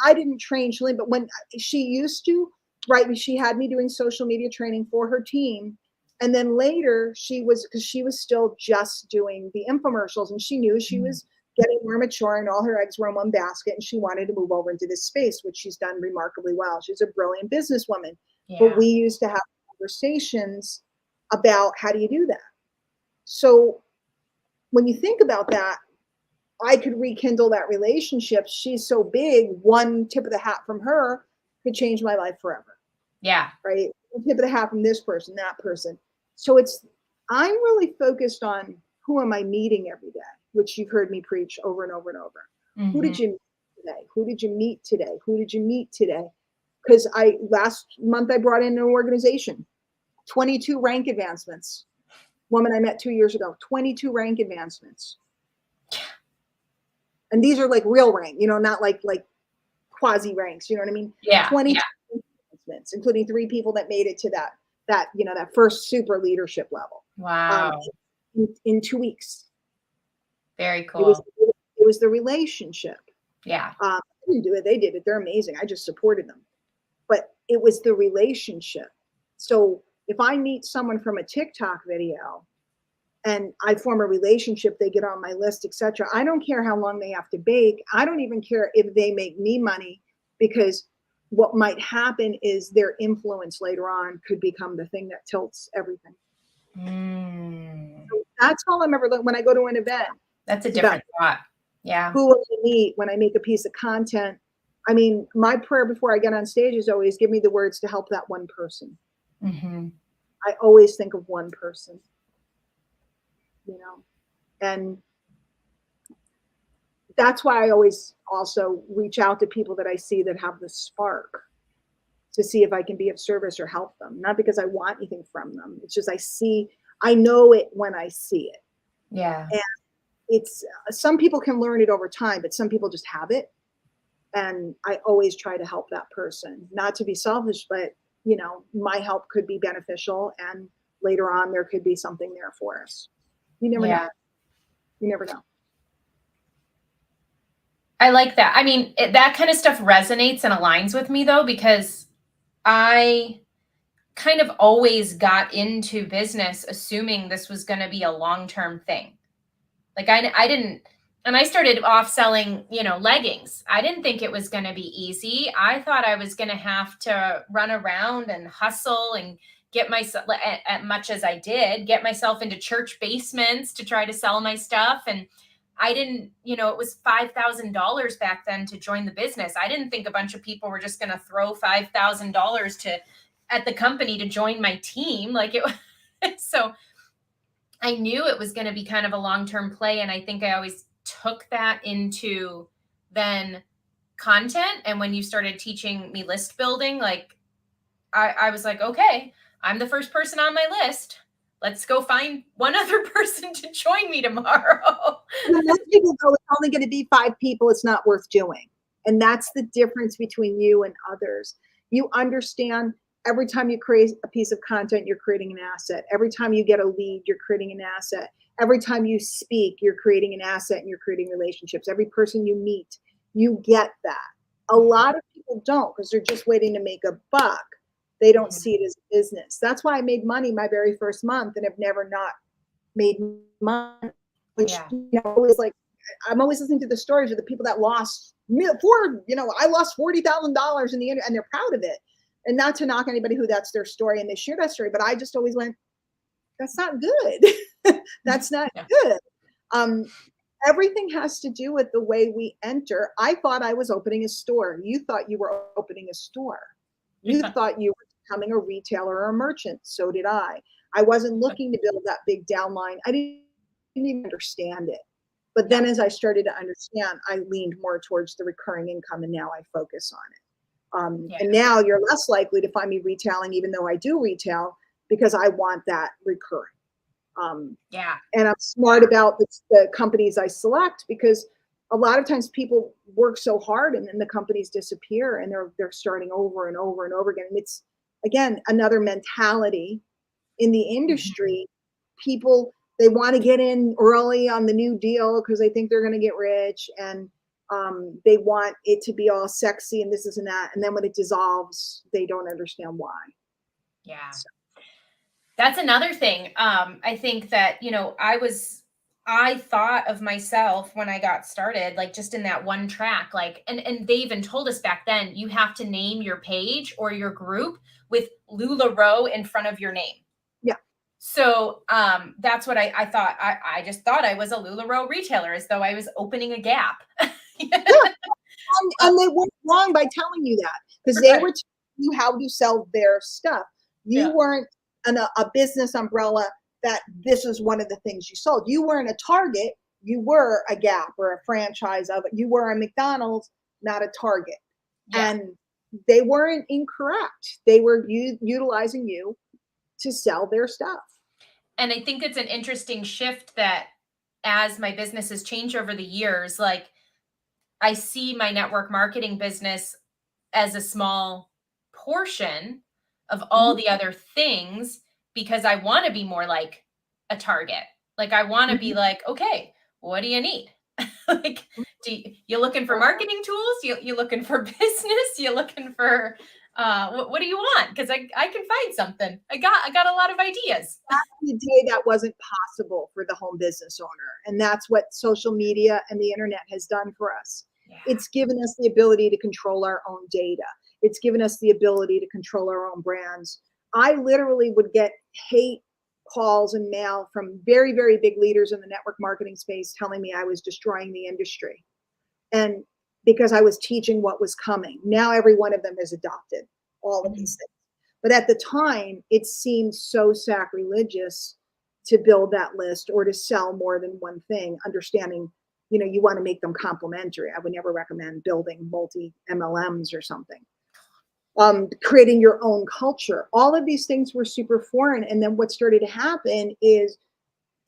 I didn't train Chalene, but when she used to, right, she had me doing social media training for her team. And then later because she was still just doing the infomercials, and she knew she was getting more mature and all her eggs were in one basket, and she wanted to move over into this space, which she's done remarkably well. She's a brilliant businesswoman. Yeah. But we used to have conversations about how do you do that? So when you think about that, I could rekindle that relationship. She's so big, one tip of the hat from her could change my life forever. Yeah. Right? One tip of the hat from this person, that person. So I'm really focused on who am I meeting every day, which you've heard me preach over and over and over. Who did you meet today? Who did you meet today? Who did you meet today? Because last month I brought in an organization, 22 rank advancements. Woman I met 2 years ago, 22 rank advancements. And these are like real rank, not like quasi ranks, you know what I mean? Yeah. 22 advancements, including 3 people that made it to that first super leadership level. Wow. In 2 weeks. Very cool. It was the relationship. Yeah. I didn't do it. They did it. They're amazing. I just supported them. But it was the relationship. So if I meet someone from a TikTok video and I form a relationship, they get on my list, etc. I don't care how long they have to bake. I don't even care if they make me money, because what might happen is their influence later on could become the thing that tilts everything. So that's all I'm ever looking when I go to an event. That's a different thought. Yeah. Who will I meet when I make a piece of content? I mean, my prayer before I get on stage is always give me the words to help that one person. I always think of one person, and that's why I always also reach out to people that I see that have the spark to see if I can be of service or help them. Not because I want anything from them. It's just I know it when I see it. Yeah. And it's some people can learn it over time, but some people just have it. And I always try to help that person, not to be selfish, but my help could be beneficial, and later on there could be something there for us. You never know. You never know. I like that. I mean, that kind of stuff resonates and aligns with me, though, because I kind of always got into business assuming this was going to be a long-term thing. Like I didn't, and I started off selling, leggings. I didn't think it was going to be easy. I thought I was going to have to run around and hustle and get myself, as much as I did, get myself into church basements to try to sell my stuff. And I didn't, it was $5,000 back then to join the business. I didn't think a bunch of people were just going to throw $5,000 at the company to join my team. Like it, so I knew it was going to be kind of a long-term play. And I think I always took that into then content. And when you started teaching me list building, like I was like, okay, I'm the first person on my list. Let's go find one other person to join me tomorrow. And most people go, it's only going to be 5 people. It's not worth doing. And that's the difference between you and others. You understand every time you create a piece of content, you're creating an asset. Every time you get a lead, you're creating an asset. Every time you speak, you're creating an asset and you're creating relationships. Every person you meet, you get that. A lot of people don't because they're just waiting to make a buck. They don't see it as a business. That's why I made money my very first month and have never not made money. Which, is like, I'm always listening to the stories of the people that lost I lost $40,000 in the end, and they're proud of it. And not to knock anybody who that's their story and they share that story, but I just always went, that's not good. That's not good. Everything has to do with the way we enter. I thought I was opening a store. You thought you were opening a store. You thought you were becoming a retailer or a merchant. So did I. I wasn't looking to build that big downline. I didn't even understand it. But then as I started to understand, I leaned more towards the recurring income, and now I focus on it. And now you're less likely to find me retailing, even though I do retail, because I want that recurring. And I'm smart about the companies I select, because a lot of times people work so hard and then the companies disappear and they're starting over and over and over again. And it's, again, another mentality in the industry. People, they want to get in early on the new deal because they think they're going to get rich, and they want it to be all sexy and this and that. And then when it dissolves, they don't understand why. Yeah. So. That's another thing. I think that, I thought of myself when I got started, like just in that one track, like, and they even told us back then, you have to name your page or your group with LuLaRoe in front of your name. Yeah. So that's what I thought. I just thought I was a LuLaRoe retailer, as though I was opening a Gap. And they weren't wrong by telling you that, because they were telling you how to sell their stuff. You weren't a business umbrella that this is one of the things you sold. You weren't a Target. You were a Gap or a franchise of it. You were a McDonald's, not a Target. And they weren't incorrect. They were utilizing you to sell their stuff. And I think it's an interesting shift that as my business has changed over the years, like I see my network marketing business as a small portion of all the other things, because I want to be more like a Target. Like I want to be like, okay, what do you need? Like, you looking for marketing tools? You looking for business? You looking for what do you want? Because I can find something. I got a lot of ideas. Back in the day, that wasn't possible for the home business owner, and that's what social media and the internet has done for us. It's given us the ability to control our own data. It's given us the ability to control our own brands. I literally would get hate calls and mail from very, very big leaders in the network marketing space telling me I was destroying the industry. And because I was teaching what was coming. Now every one of them has adopted all of these things. But at the time, it seemed so sacrilegious to build that list or to sell more than one thing, understanding, you want to make them complementary. I would never recommend building multi MLMs or something. Creating your own culture. All of these things were super foreign. And then what started to happen is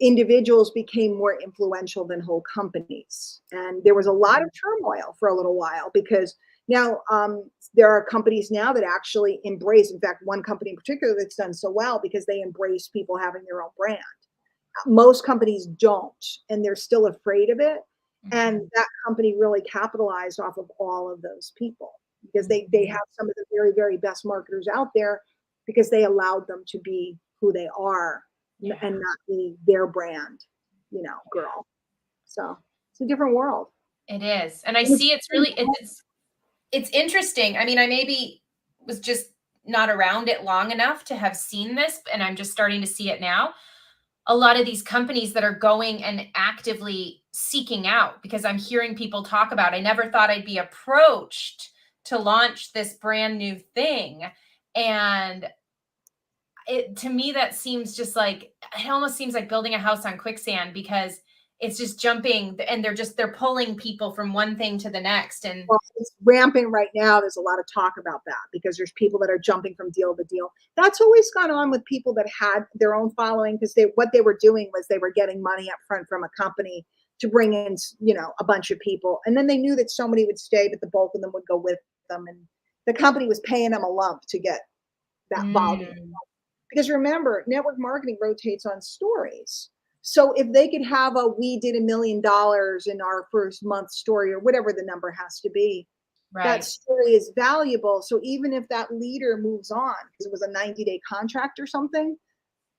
individuals became more influential than whole companies. And there was a lot of turmoil for a little while, because now there are companies now that actually embrace, in fact, one company in particular that's done so well because they embrace people having their own brand. Most companies don't, and they're still afraid of it. And that company really capitalized off of all of those people, because they have some of the very, very best marketers out there, because they allowed them to be who they are and not be their brand, girl. So it's a different world. It is. And I see it's interesting. I mean, I maybe was just not around it long enough to have seen this, and I'm just starting to see it now. a lot of these companies that are going and actively seeking out, because I'm hearing people talk about, I never thought I'd be approached to launch this brand new thing. And it, to me, that seems just like, it almost seems like building a house on quicksand, because it's just jumping and they're pulling people from one thing to the next. And Well, it's rampant right now. There's a lot of talk about that because there's people that are jumping from deal to deal. That's always gone on with people that had their own following, because what they were doing was they were getting money up front from a company to bring in, a bunch of people. And then they knew that so many would stay, but the bulk of them would go with them. And the company was paying them a lump to get that volume. Because remember, network marketing rotates on stories. So if they could have we did $1 million in our first month story, or whatever the number has to be, right. that story is valuable. So even if that leader moves on, because it was a 90-day contract or something,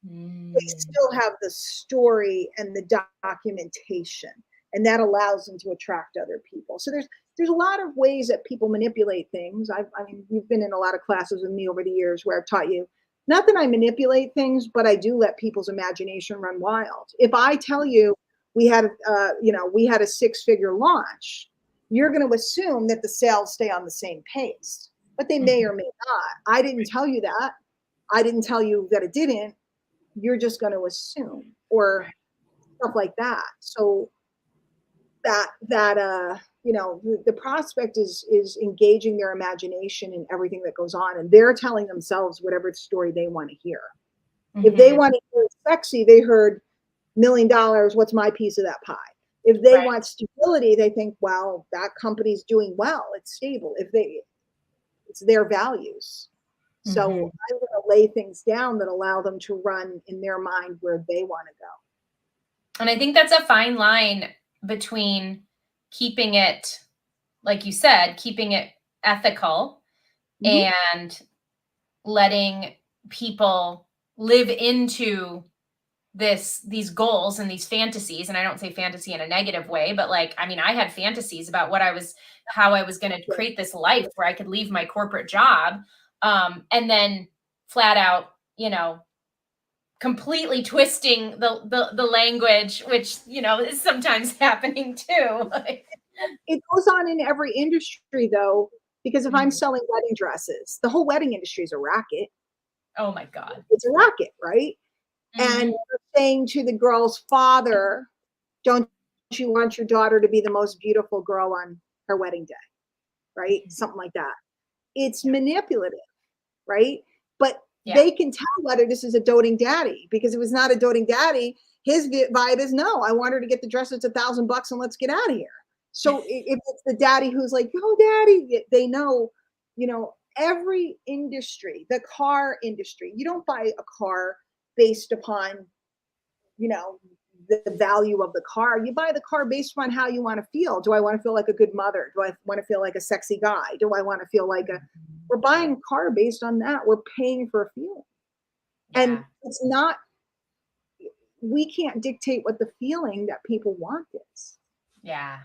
they still have the story and the documentation, and that allows them to attract other people. So there's a lot of ways that people manipulate things. I mean, you've been in a lot of classes with me over the years where I've taught you, not that I manipulate things, but I do let people's imagination run wild. If I tell you we had a 6-figure launch, you're going to assume that the sales stay on the same pace, but they may or may not. I didn't tell you that. I didn't tell you that it didn't. You're just going to assume, or stuff like that. So the prospect is engaging their imagination in everything that goes on, and they're telling themselves whatever story they want to hear. If they want to hear sexy, they heard $1 million. What's my piece of that pie? If they want stability, they think, well, that company's doing well. It's stable. It's their values. So I'm going to lay things down that allow them to run in their mind where they want to go. And I think that's a fine line between keeping it, like you said, keeping it ethical and letting people live into these goals and these fantasies. And I don't say fantasy in a negative way, but like, I mean, I had fantasies about how I was going to create this life where I could leave my corporate job, and then flat out, completely twisting the language, which, is sometimes happening too. It goes on in every industry though, because if I'm selling wedding dresses, the whole wedding industry is a racket. Oh my God. It's a racket, right? And you're saying to the girl's father, don't you want your daughter to be the most beautiful girl on her wedding day? Right? Something like that. It's manipulative, right? But they can tell whether this is a doting daddy, because if it's not a doting daddy, his vibe is, no, I want her to get the dress. It's $1,000 and let's get out of here. So if it's the daddy who's like, oh, daddy, they know, every industry, the car industry, you don't buy a car based upon, the value of the car. You buy the car based on how you want to feel. Do I want to feel like a good mother? Do I want to feel like a sexy guy? Do I want to feel like we're buying a car based on that. We're paying for a feeling. And it's not, we can't dictate what the feeling that people want is. Yeah.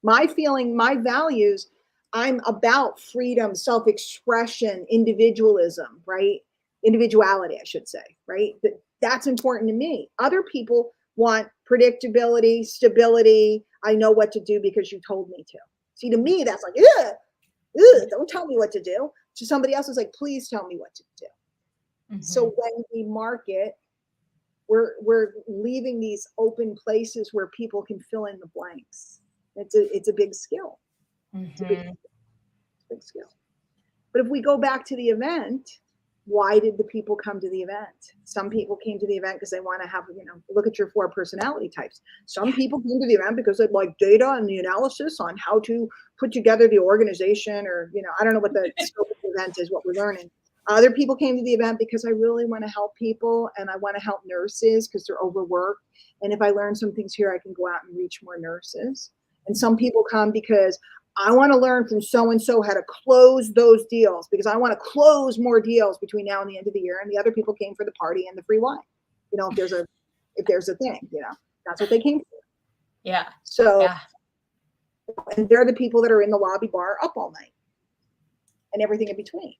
My feeling, my values, I'm about freedom, self-expression, individualism, right? Individuality, I should say, right? That's important to me. Other people want predictability, stability. I know what to do because you told me to. See, to me, that's like, don't tell me what to do. To somebody else is like, please tell me what to do. So when we market, we're leaving these open places where people can fill in the blanks. It's a big skill. It's a big skill. But if we go back to the event, why did the people come to the event? Some people came to the event because they want to have, look at your 4 personality types. Some people came to the event because they like data and the analysis on how to put together the organization, or, I don't know what the scope of the event is, what we're learning. Other people came to the event because I really want to help people, and I want to help nurses because they're overworked. And if I learn some things here, I can go out and reach more nurses. And some people come because I want to learn from so-and-so how to close those deals, because I want to close more deals between now and the end of the year. And the other people came for the party and the free wine. If there's a thing, that's what they came for. Yeah. So, and they're the people that are in the lobby bar up all night and everything in between.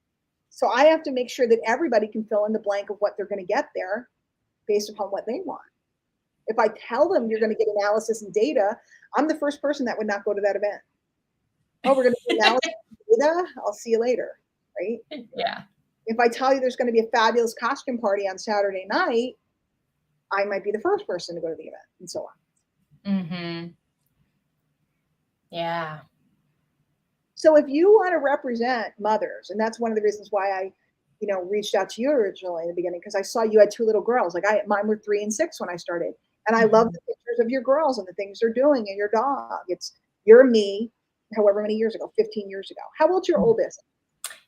So I have to make sure that everybody can fill in the blank of what they're going to get there. based upon what they want. If I tell them you're going to get analysis and data, I'm the first person that would not go to that event. Oh, we're going to do analysis and data? I'll see you later, right? Yeah. If I tell you there's going to be a fabulous costume party on Saturday night, I might be the first person to go to the event, and so on. Mm-hmm. Yeah. So if you want to represent mothers, and that's one of the reasons why I, reached out to you originally in the beginning, because I saw you had 2 little girls. Like mine were 3 and 6 when I started. And I love the pictures of your girls and the things they're doing and your dog. You're me, however many years ago, 15 years ago. How old's your oldest?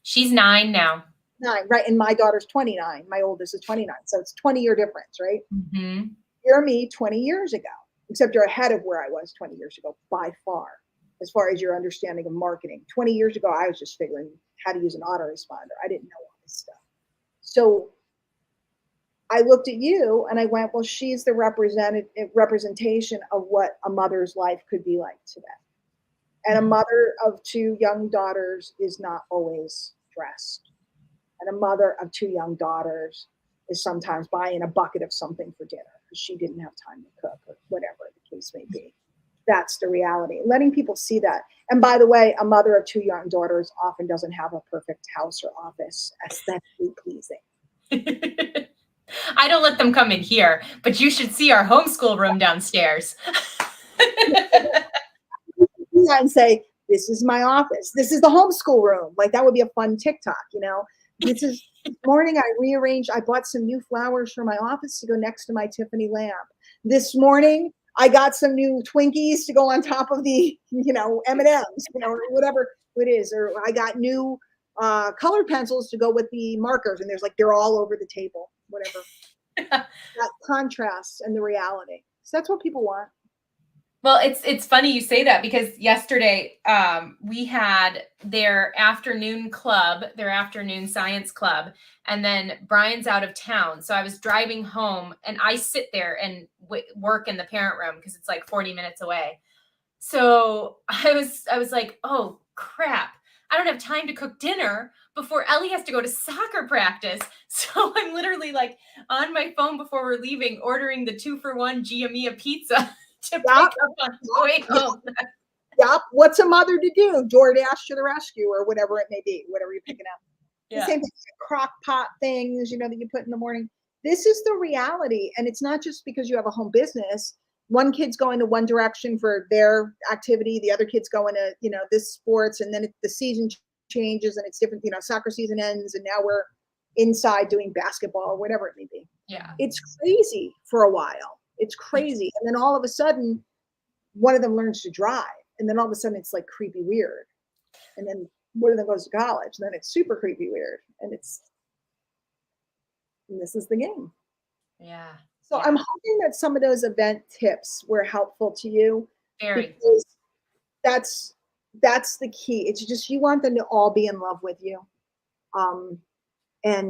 She's 9 now. 9, right? And my daughter's 29. My oldest is 29. So it's 20-year difference, right? Mm-hmm. You're me 20 years ago, except you're ahead of where I was 20 years ago by far as your understanding of marketing. 20 years ago, I was just figuring how to use an autoresponder. I didn't know all this stuff. So I looked at you and I went, well, she's the representation of what a mother's life could be like today. And a mother of 2 young daughters is not always dressed. And a mother of 2 young daughters is sometimes buying a bucket of something for dinner because she didn't have time to cook or whatever the case may be. That's the reality. Letting people see that. And by the way, a mother of 2 young daughters often doesn't have a perfect house or office, aesthetically pleasing. I don't let them come in here, but you should see our homeschool room downstairs. And say, this is my office. This is the homeschool room. Like that would be a fun TikTok, This morning I bought some new flowers for my office to go next to my Tiffany lamp. This morning I got some new Twinkies to go on top of the, M&Ms, or whatever it is. Or I got new colored pencils to go with the markers. And they're all over the table, whatever. That contrast and the reality. So that's what people want. Well, it's funny you say that because yesterday we had their afternoon science club, and then Brian's out of town. So I was driving home and I sit there and work in the parent room because it's like 40 minutes away. So I was like, oh crap, I don't have time to cook dinner before Ellie has to go to soccer practice. So I'm literally like on my phone before we're leaving, ordering the 2-for-1 Giamia pizza to pick up on the way home. Yep. What's a mother to do? DoorDash to the rescue, or whatever it may be, whatever you're picking up. Yeah. The same thing, crock pot things, that you put in the morning. This is the reality. And it's not just because you have a home business. One kid's going to one direction for their activity. The other kid's going to, this sports. And then the season changes and it's different, soccer season ends. And now we're inside doing basketball or whatever it may be. Yeah. It's crazy for a while. It's crazy. And then all of a sudden, one of them learns to drive. And then all of a sudden, it's like creepy weird. And then one of them goes to college. And then it's super creepy weird. And this is the game. Yeah. So I'm hoping that some of those event tips were helpful to you. Very. Because that's the key. It's just you want them to all be in love with you. And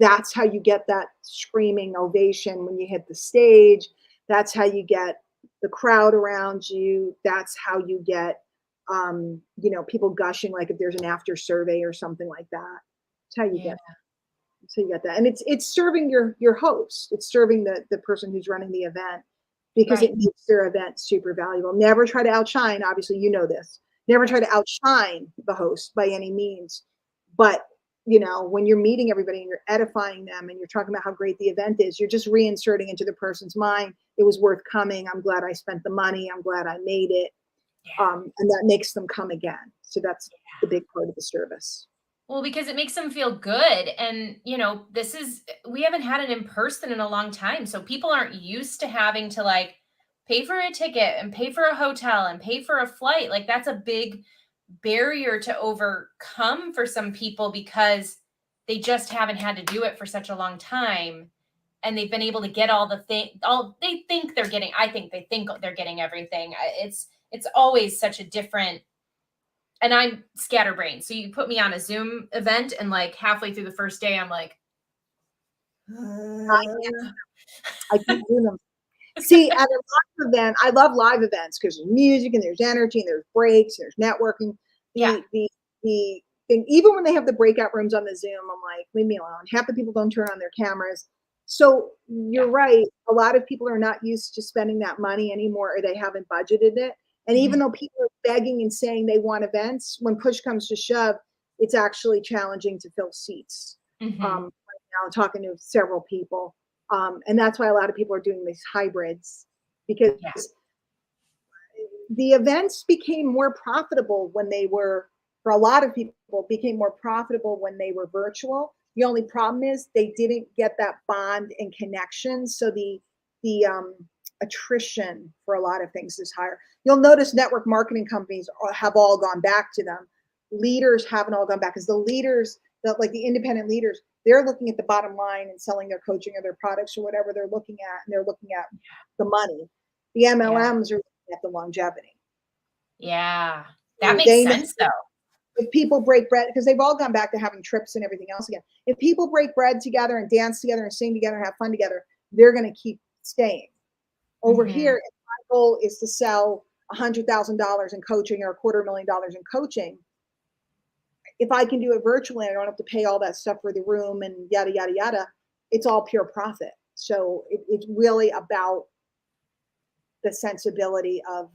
that's how you get that screaming ovation when you hit the stage. That's how you get the crowd around you. That's how you get, people gushing, like if there's an after survey or something like that. That's how you get that. So you get that. And it's serving your host. It's serving the person who's running the event, because it makes their event super valuable. Never try to outshine. Obviously, this. Never try to outshine the host by any means. But when you're meeting everybody and you're edifying them and you're talking about how great the event is, you're just reinserting into the person's mind, it was worth coming. I'm glad I spent the money. I'm glad I made it. Yeah. And that makes them come again. So that's the big part of the service. Well, because it makes them feel good. And, we haven't had it in person in a long time. So people aren't used to having to like pay for a ticket and pay for a hotel and pay for a flight. Like that's a big barrier to overcome for some people because they just haven't had to do it for such a long time. And they've been able to get they think they're getting, I think they think they're getting everything. It's always such a different, and I'm scatterbrained. So you put me on a Zoom event and like halfway through the first day, I'm like, I keep doing them. See, at a live event, I love live events because there's music and there's energy and there's breaks, and there's networking. The thing, even when they have the breakout rooms on the Zoom, I'm like, leave me alone. Half the people don't turn on their cameras. So you're right. A lot of people are not used to spending that money anymore, or they haven't budgeted it. And even though people are begging and saying they want events, when push comes to shove, it's actually challenging to fill seats. Right now, talking to several people, and that's why a lot of people are doing these hybrids, because Yeah. the events became more profitable when they were, for a lot of people, became more profitable when they were virtual. The only problem is they didn't get that bond and connection. So the attrition for a lot of things is higher. You'll notice network marketing companies have all gone back to them. Leaders haven't all gone back, because the leaders, like the independent leaders, they're looking at the bottom line and selling their coaching or their products or whatever they're looking at, and they're looking at the money. The MLMs are looking at the longevity. Yeah. That makes They know sense though. if people break bread, because they've all gone back to having trips and everything else again. If people break bread together and dance together and sing together and have fun together, they're going to keep staying. Over here, if my goal is to sell $100,000 in coaching or $250,000 in coaching, if I can do it virtually, I don't have to pay all that stuff for the room and yada, yada, yada. It's all pure profit. So it's really about the sensibility of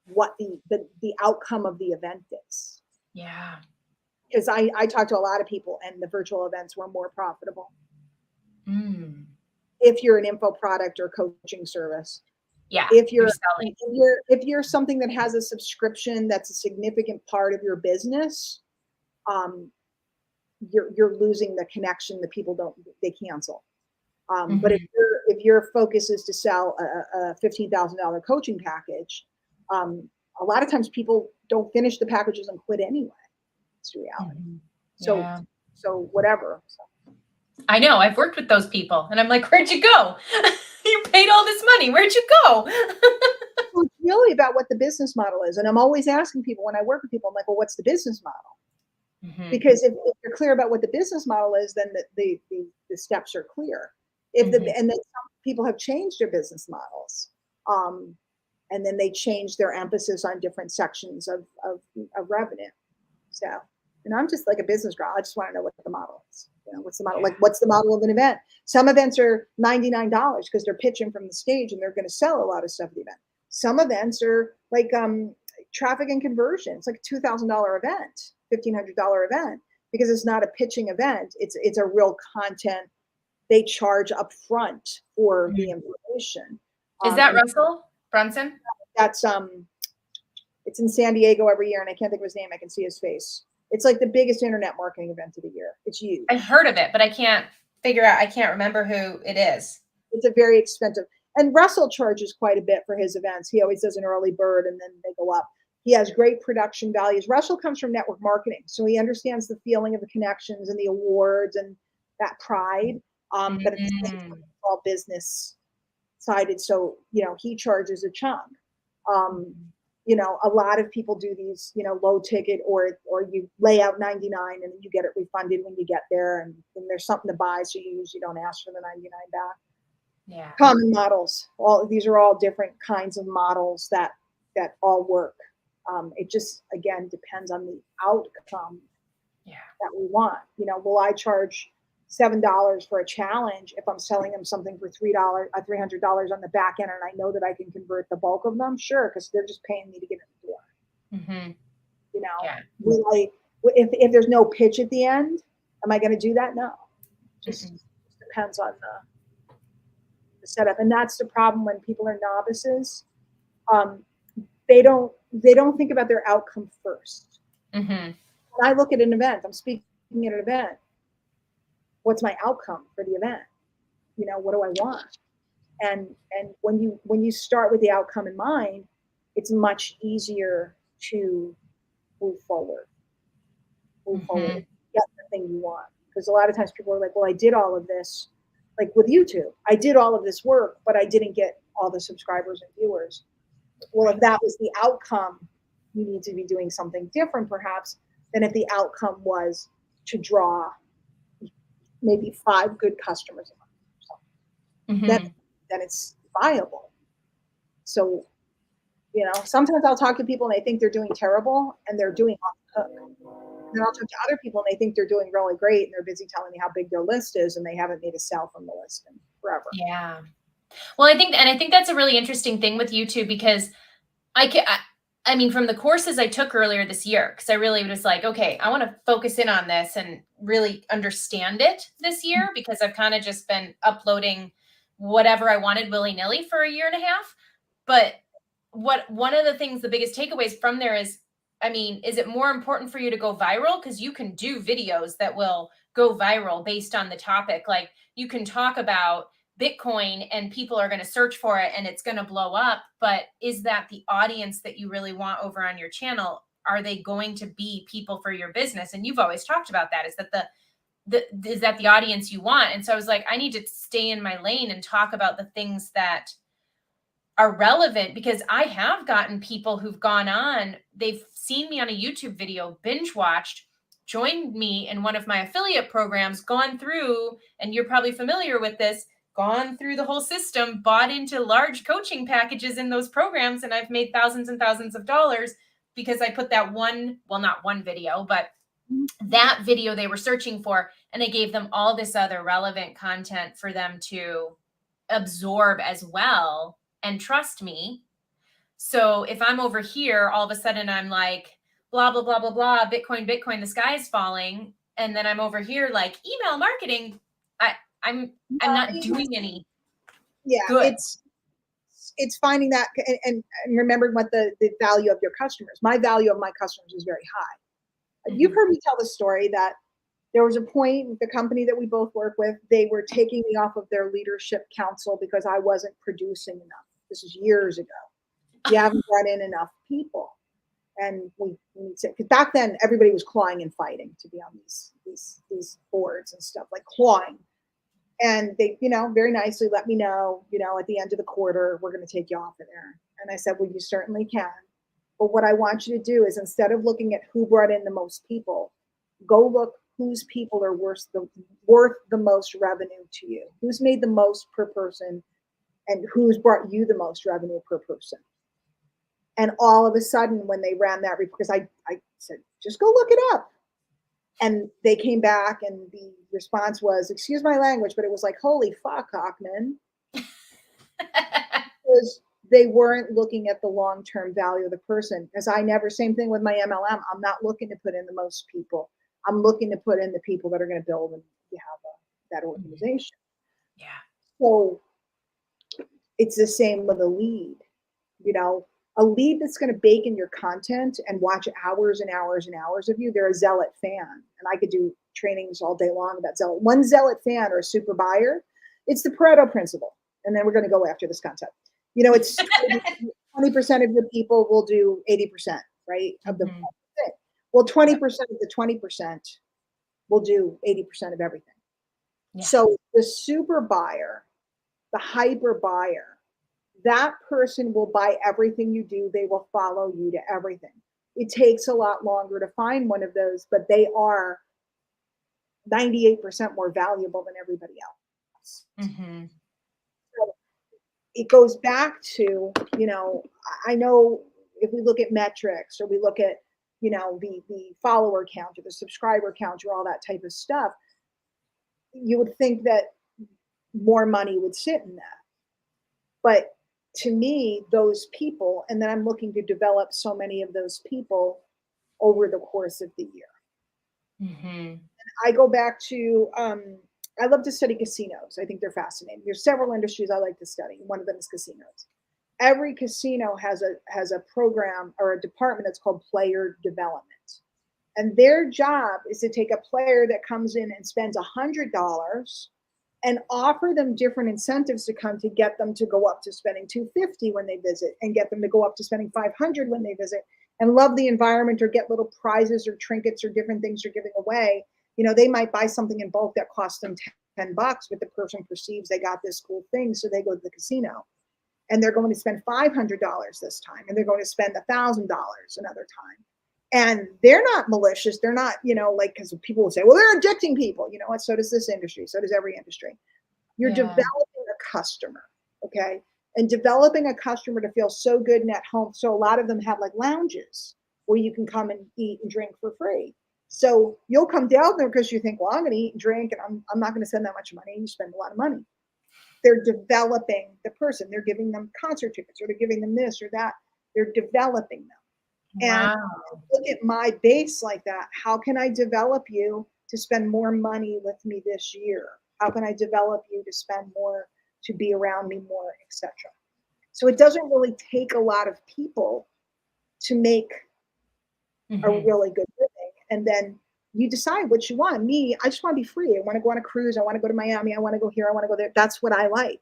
what the outcome of the event is. Yeah. Because I talked to a lot of people, and the virtual events were more profitable. If you're an info product or coaching service. Yeah. If You're selling. if you're something that has a subscription that's a significant part of your business, you're losing the connection. The people they cancel. But if your focus is to sell a $15,000 coaching package, a lot of times people don't finish the packages and quit anyway. It's the reality. So whatever. I know. I've worked with those people, and I'm like, where'd you go? You paid all this money. Where'd you go? It's really about what the business model is. And I'm always asking people when I work with people, I'm like, well, what's the business model? Because if you're clear about what the business model is, then the steps are clear. And then some people have changed their business models. And then they change their emphasis on different sections of revenue. So, and I'm just like a business girl. I just want to know what the model is. You know, what's the model? Like, what's the model of an event? Some events are $99 because they're pitching from the stage and they're going to sell a lot of stuff at the event. Some events are like traffic and conversion. It's like a $2,000 event, $1,500 event, because it's not a pitching event. It's a real content. They charge up front for the information. Is that Russell Brunson? That's it's in San Diego every year, and I can't think of his name. I can see his face. It's like the biggest internet marketing event of the year. It's huge. I've heard of it, but I can't remember who it is. It's a very expensive. And Russell charges quite a bit for his events. He always does an early bird and then they go up. He has great production values. Russell comes from network marketing, so he understands the feeling of the connections and the awards and that pride. But at the same time, it's all business sided. So, he charges a chunk. A lot of people do these, low ticket or you lay out 99 and then you get it refunded when you get there, and there's something to buy, so you usually don't ask for the 99 back. Yeah. Common models. These are all different kinds of models that all work. It just, again, depends on the outcome that we want. Will I charge $7 for a challenge if I'm selling them something for $300 on the back end, and I know that I can convert the bulk of them? Sure, because they're just paying me to get in the door. Will I, if there's no pitch at the end, am I going to do that? No. Just depends on the setup. And that's the problem when people are novices. They don't think about their outcome first. When I look at an event, I'm speaking at an event. What's my outcome for the event? What do I want? And when you start with the outcome in mind, it's much easier to move forward, get the thing you want. Because a lot of times people are like, well, I did all of this, like with YouTube, I did all of this work, but I didn't get all the subscribers and viewers. Well, if that was the outcome, you need to be doing something different perhaps than if the outcome was to draw maybe 5 good customers a month. Then it's viable. So, sometimes I'll talk to people and they think they're doing terrible and they're doing off the hook. then I'll talk to other people and they think they're doing really great and they're busy telling me how big their list is and they haven't made a sale from the list in forever. Yeah. Well, I think that's a really interesting thing with YouTube because I mean, from the courses I took earlier this year, because I really was like, okay, I want to focus in on this and really understand it this year because I've kind of just been uploading whatever I wanted willy-nilly for a year and a half. But one of the things, the biggest takeaways from there is, I mean, is it more important for you to go viral? Because you can do videos that will go viral based on the topic. Like you can talk about Bitcoin and people are going to search for it and it's going to blow up. But is that the audience that you really want over on your channel? Are they going to be people for your business? And you've always talked about that. Is that is that the audience you want? And so I was like, I need to stay in my lane and talk about the things that are relevant, because I have gotten people who've gone on, they've seen me on a YouTube video, binge watched, joined me in one of my affiliate programs, gone through, and you're probably familiar with this, gone through the whole system, bought into large coaching packages in those programs, and I've made thousands and thousands of dollars because I put that one, well, not one video, but that video they were searching for, and I gave them all this other relevant content for them to absorb as well and trust me. So if I'm over here, all of a sudden I'm like, blah, blah, blah, blah, blah, Bitcoin, Bitcoin, the sky is falling. And then I'm over here like email marketing. I'm not doing any good. It's finding that and remembering what the value of your customers. My value of my customers is very high. You've heard me tell the story that there was a point with the company that we both work with, they were taking me off of their leadership council because I wasn't producing enough. This is years ago. You haven't brought in enough people. And we said, because back then everybody was clawing and fighting to be on these boards and stuff, like clawing. And they, very nicely let me know, at the end of the quarter, we're going to take you off of there. And I said, well, you certainly can. But what I want you to do is, instead of looking at who brought in the most people, go look whose people are worth the most revenue to you, who's made the most per person, and who's brought you the most revenue per person. And all of a sudden, when they ran that report, because I said, just go look it up. And they came back and the response was, excuse my language, but it was like, holy fuck, Hockman. Because they weren't looking at the long-term value of the person. As same thing with my MLM. I'm not looking to put in the most people. I'm looking to put in the people that are going to build and have that organization. Yeah. So it's the same with a lead. A lead that's going to bake in your content and watch hours and hours and hours of you, they're a zealot fan. And I could do trainings all day long about zealot. One zealot fan or a super buyer, it's the Pareto principle. And then we're going to go after this concept. It's 20% of your people will do 80%, right? Of the thing. Well, 20% of the 20% will do 80% of everything. Yeah. So the super buyer, the hyper buyer, that person will buy everything you do. They will follow you to everything. It takes a lot longer to find one of those, but they are 98% more valuable than everybody else. Mm-hmm. So it goes back to, I know if we look at metrics or we look at, the follower count or the subscriber count or all that type of stuff, you would think that more money would sit in that. But to me, those people, and then I'm looking to develop so many of those people over the course of the year. Mm-hmm. I go back to, I love to study casinos. I think they're fascinating. There's several industries I like to study. One of them is casinos. Every casino has a program or a department that's called player development. And their job is to take a player that comes in and spends $100 and offer them different incentives to come to get them to go up to spending $250 when they visit, and get them to go up to spending $500 when they visit, and love the environment or get little prizes or trinkets or different things they're giving away. They might buy something in bulk that costs them $10, but the person perceives they got this cool thing, so they go to the casino. And they're going to spend $500 this time, and they're going to spend $1,000 another time. And they're not malicious. They're not, because people will say, well, they're addicting people. You know what? So does this industry. So does every industry. You're developing a customer, okay? And developing a customer to feel so good and at home. So a lot of them have like lounges where you can come and eat and drink for free. So you'll come down there because you think, well, I'm going to eat and drink and I'm not going to spend that much money. And you spend a lot of money. They're developing the person. They're giving them concert tickets or they're giving them this or that. They're developing them. Wow. And look at my base like that. How can I develop you to spend more money with me this year? How can I develop you to spend more, to be around me more, etc.? So it doesn't really take a lot of people to make a really good living. And then you decide what you want. Me, I just want to be free. I want to go on a cruise. I want to go to Miami. I want to go here. I want to go there. That's what I like.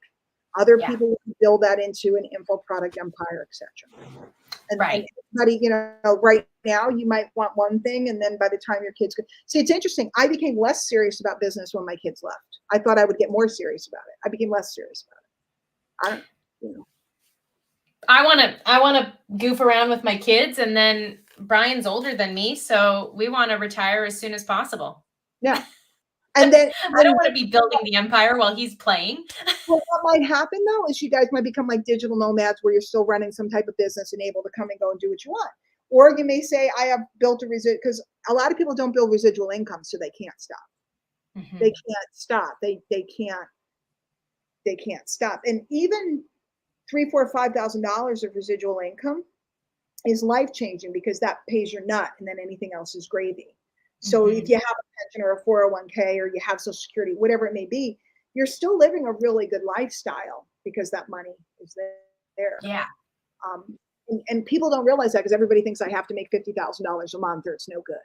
Other people build that into an info product empire, etc. And everybody, you know, right now you might want one thing, and then by the time your kids see, it's interesting. I became less serious about business when my kids left. I thought I would get more serious about it. I became less serious about it. I don't, you know. I want to goof around with my kids, and then Brian's older than me, so we want to retire as soon as possible. Yeah. And then I don't want to be building the empire while he's playing. Well, what might happen though is you guys might become like digital nomads where you're still running some type of business and able to come and go and do what you want. Or you may say, I have built a residual, because a lot of people don't build residual income, so they can't stop. They can't stop. They can't stop. And even $3,000, $4,000, $5,000 of residual income is life changing because that pays your nut, and then anything else is gravy. So if you have a pension or a 401k or you have Social Security, whatever it may be, you're still living a really good lifestyle because that money is there. Yeah. And people don't realize that because everybody thinks I have to make $50,000 a month or it's no good.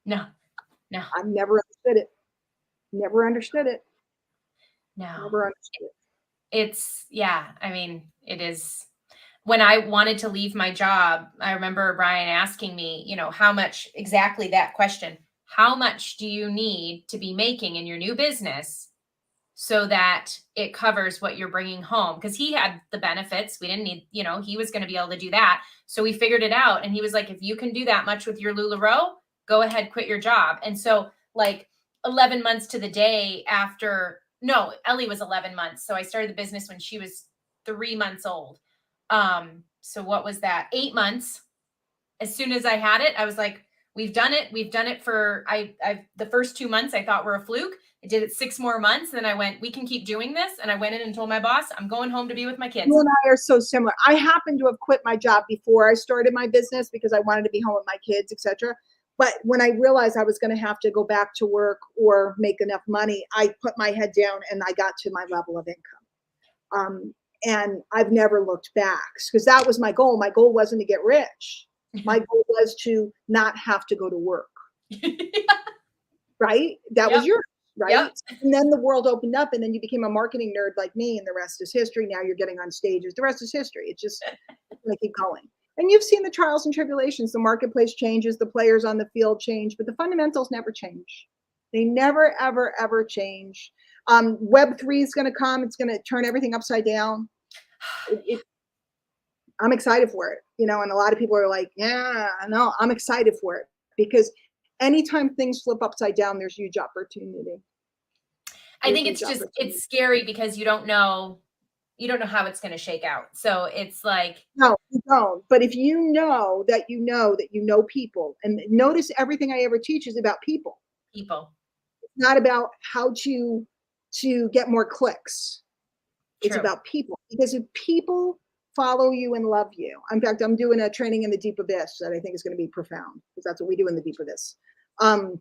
No. I've never understood it. Never understood it. No. Never understood it. It's, I mean, it is. When I wanted to leave my job, I remember Brian asking me, you know, how much, exactly that question, how much do you need to be making in your new business so that it covers what you're bringing home? Because he had the benefits. We didn't need, you know, he was going to be able to do that. So we figured it out. And he was like, if you can do that much with your LuLaRoe, go ahead, quit your job. And so like 11 months to the day after, no, Ellie was 11 months. So I started the business when she was 3 months old. So what was that? 8 months. As soon as I had it, I was like, we've done it. We've done it for, the first 2 months I thought were a fluke. I did it 6 more months. And then I went, we can keep doing this. And I went in and told my boss, I'm going home to be with my kids. You and I are so similar. I happened to have quit my job before I started my business because I wanted to be home with my kids, etc. But when I realized I was going to have to go back to work or make enough money, I put my head down and I got to my level of income. And I've never looked back because that was my goal. My goal wasn't to get rich. My goal was to not have to go to work. Right? That was yours, right? And then the world opened up and then you became a marketing nerd like me and the rest is history. Now you're getting on stages. The rest is history. It's just going to keep going. And you've seen the trials and tribulations. The marketplace changes. The players on the field change, but the fundamentals never change. They never, ever, ever change. Web3 is going to come. It's going to turn everything upside down. I'm excited for it, you know, and a lot of people are like, yeah, no, I'm excited for it because anytime things flip upside down, there's huge opportunity. I think it's just, it's scary because you don't know how it's going to shake out. So it's like, no, you don't. But if you know that you know people, and notice everything I ever teach is about people. It's not about how to get more clicks. It's about people, because if people follow you and love you. In fact, I'm doing a training in the deep abyss that I think is going to be profound because that's what we do in the deep abyss. And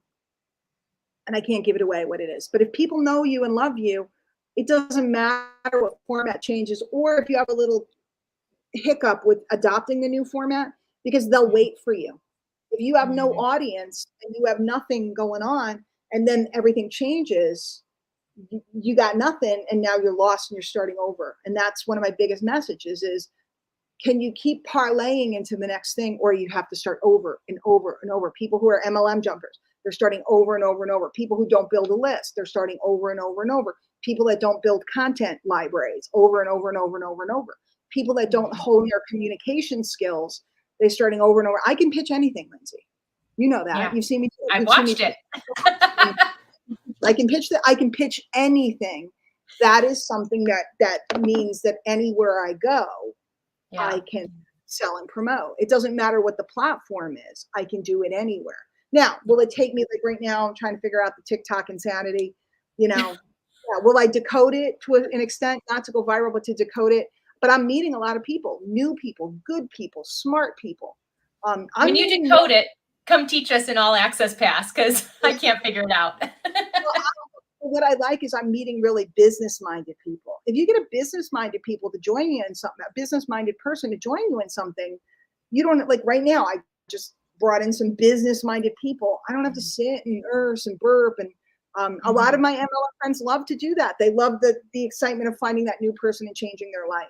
I can't give it away what it is. But if people know you and love you, it doesn't matter what format changes or if you have a little hiccup with adopting the new format, because they'll wait for you. If you have no audience and you have nothing going on and then everything changes, you got nothing and now you're lost and you're starting over. And that's one of my biggest messages is, can you keep parlaying into the next thing, or you have to start over and over and over? People who are MLM jumpers, they're starting over and over and over. People who don't build a list, they're starting over and over and over. People that don't build content libraries, over and over and over and over and over. People that don't hone their communication skills, they're starting over and over. I can pitch anything, Lindsay. You know that. Yeah. You've seen me. I've watched it. I can pitch that. I can pitch anything. That is something that means that anywhere I go, I can sell and promote. It doesn't matter what the platform is. I can do it anywhere. Now, will it take me, like right now, I'm trying to figure out the TikTok insanity, you know, yeah, will I decode it to an extent, not to go viral, but to decode it? But I'm meeting a lot of people, new people, good people, smart people. I'm When you meeting decode it, come teach us in all access pass because I can't figure it out. well, what I like is I'm meeting really business-minded people. If you get a business-minded people to join you in something, a business-minded person to join you in something, you don't like right now. I just brought in some business-minded people. I don't have to sit and nurse and burp. And a lot of my MLM friends love to do that. They love the excitement of finding that new person and changing their life.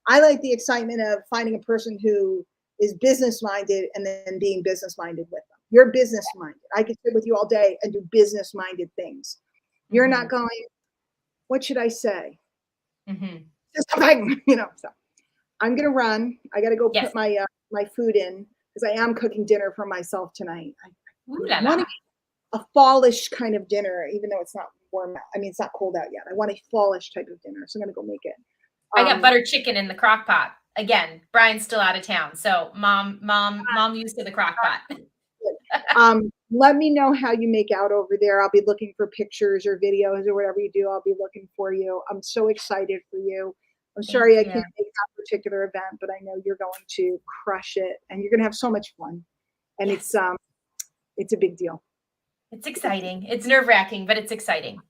I like the excitement of finding a person who is business-minded and then being business-minded with them. You're business-minded. I could sit with you all day and do business-minded things. You're not going, what should I say? Just something, you know. So I'm gonna run. I gotta go put my my food in because I am cooking dinner for myself tonight. I want a fallish kind of dinner, even though it's not warm out. I mean, it's not cold out yet. I want a fallish type of dinner, so I'm gonna go make it. I got butter chicken in the crock pot. Again, Brian's still out of town, so mom used to the crock pot. Let me know how you make out over there. I'll be looking for pictures or videos or whatever you do. I'll be looking for you. I'm so excited for you. I'm sorry I can't make that particular event, but I know you're going to crush it and you're going to have so much fun. And it's a big deal. It's exciting. It's nerve-wracking, but it's exciting.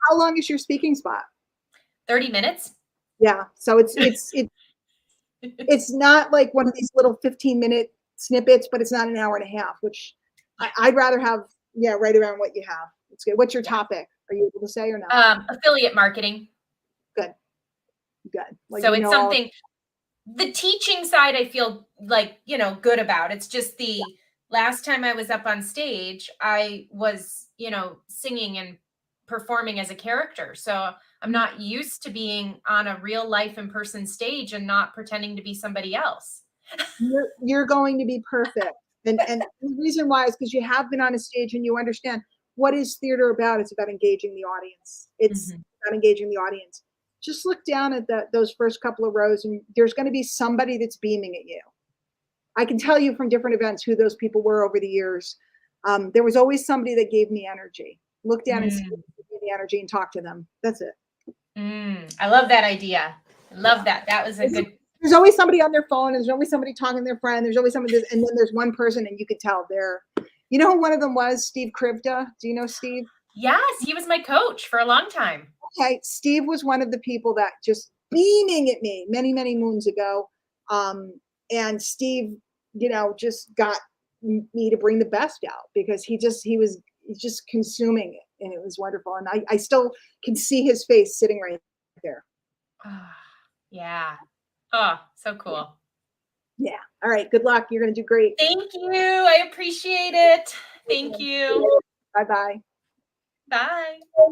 How long is your speaking spot? 30 minutes. Yeah. So it's not like one of these little 15-minute snippets, but it's not an hour and a half, which I'd rather have, right around what you have. It's good. What's your topic? Are you able to say or not? Affiliate marketing. Good. Like, so it's something, the teaching side, I feel like, good about. It's just the last time I was up on stage, I was, singing and performing as a character. So I'm not used to being on a real life in person stage and not pretending to be somebody else. You're going to be perfect. And the reason why is because you have been on a stage and you understand what is theater about. It's about engaging the audience. It's about engaging the audience. Just look down at those first couple of rows and there's going to be somebody that's beaming at you. I can tell you from different events who those people were over the years. There was always somebody that gave me energy. Look down and see the energy and talk to them. That's it. I love that idea. I love that. That was a good. There's always somebody on their phone, and there's always somebody talking to their friend. There's always somebody, and then there's one person, and you could tell they're, who one of them was? Steve Krivda. Do you know Steve? Yes, he was my coach for a long time. Okay, Steve was one of the people that just beaming at me many, many moons ago. And Steve, just got me to bring the best out because he's just consuming it, and it was wonderful. And I still can see his face sitting right there. Yeah. Oh, so cool. Yeah. All right. Good luck. You're going to do great. Thank you. I appreciate it. Thank you. Bye-bye. Bye.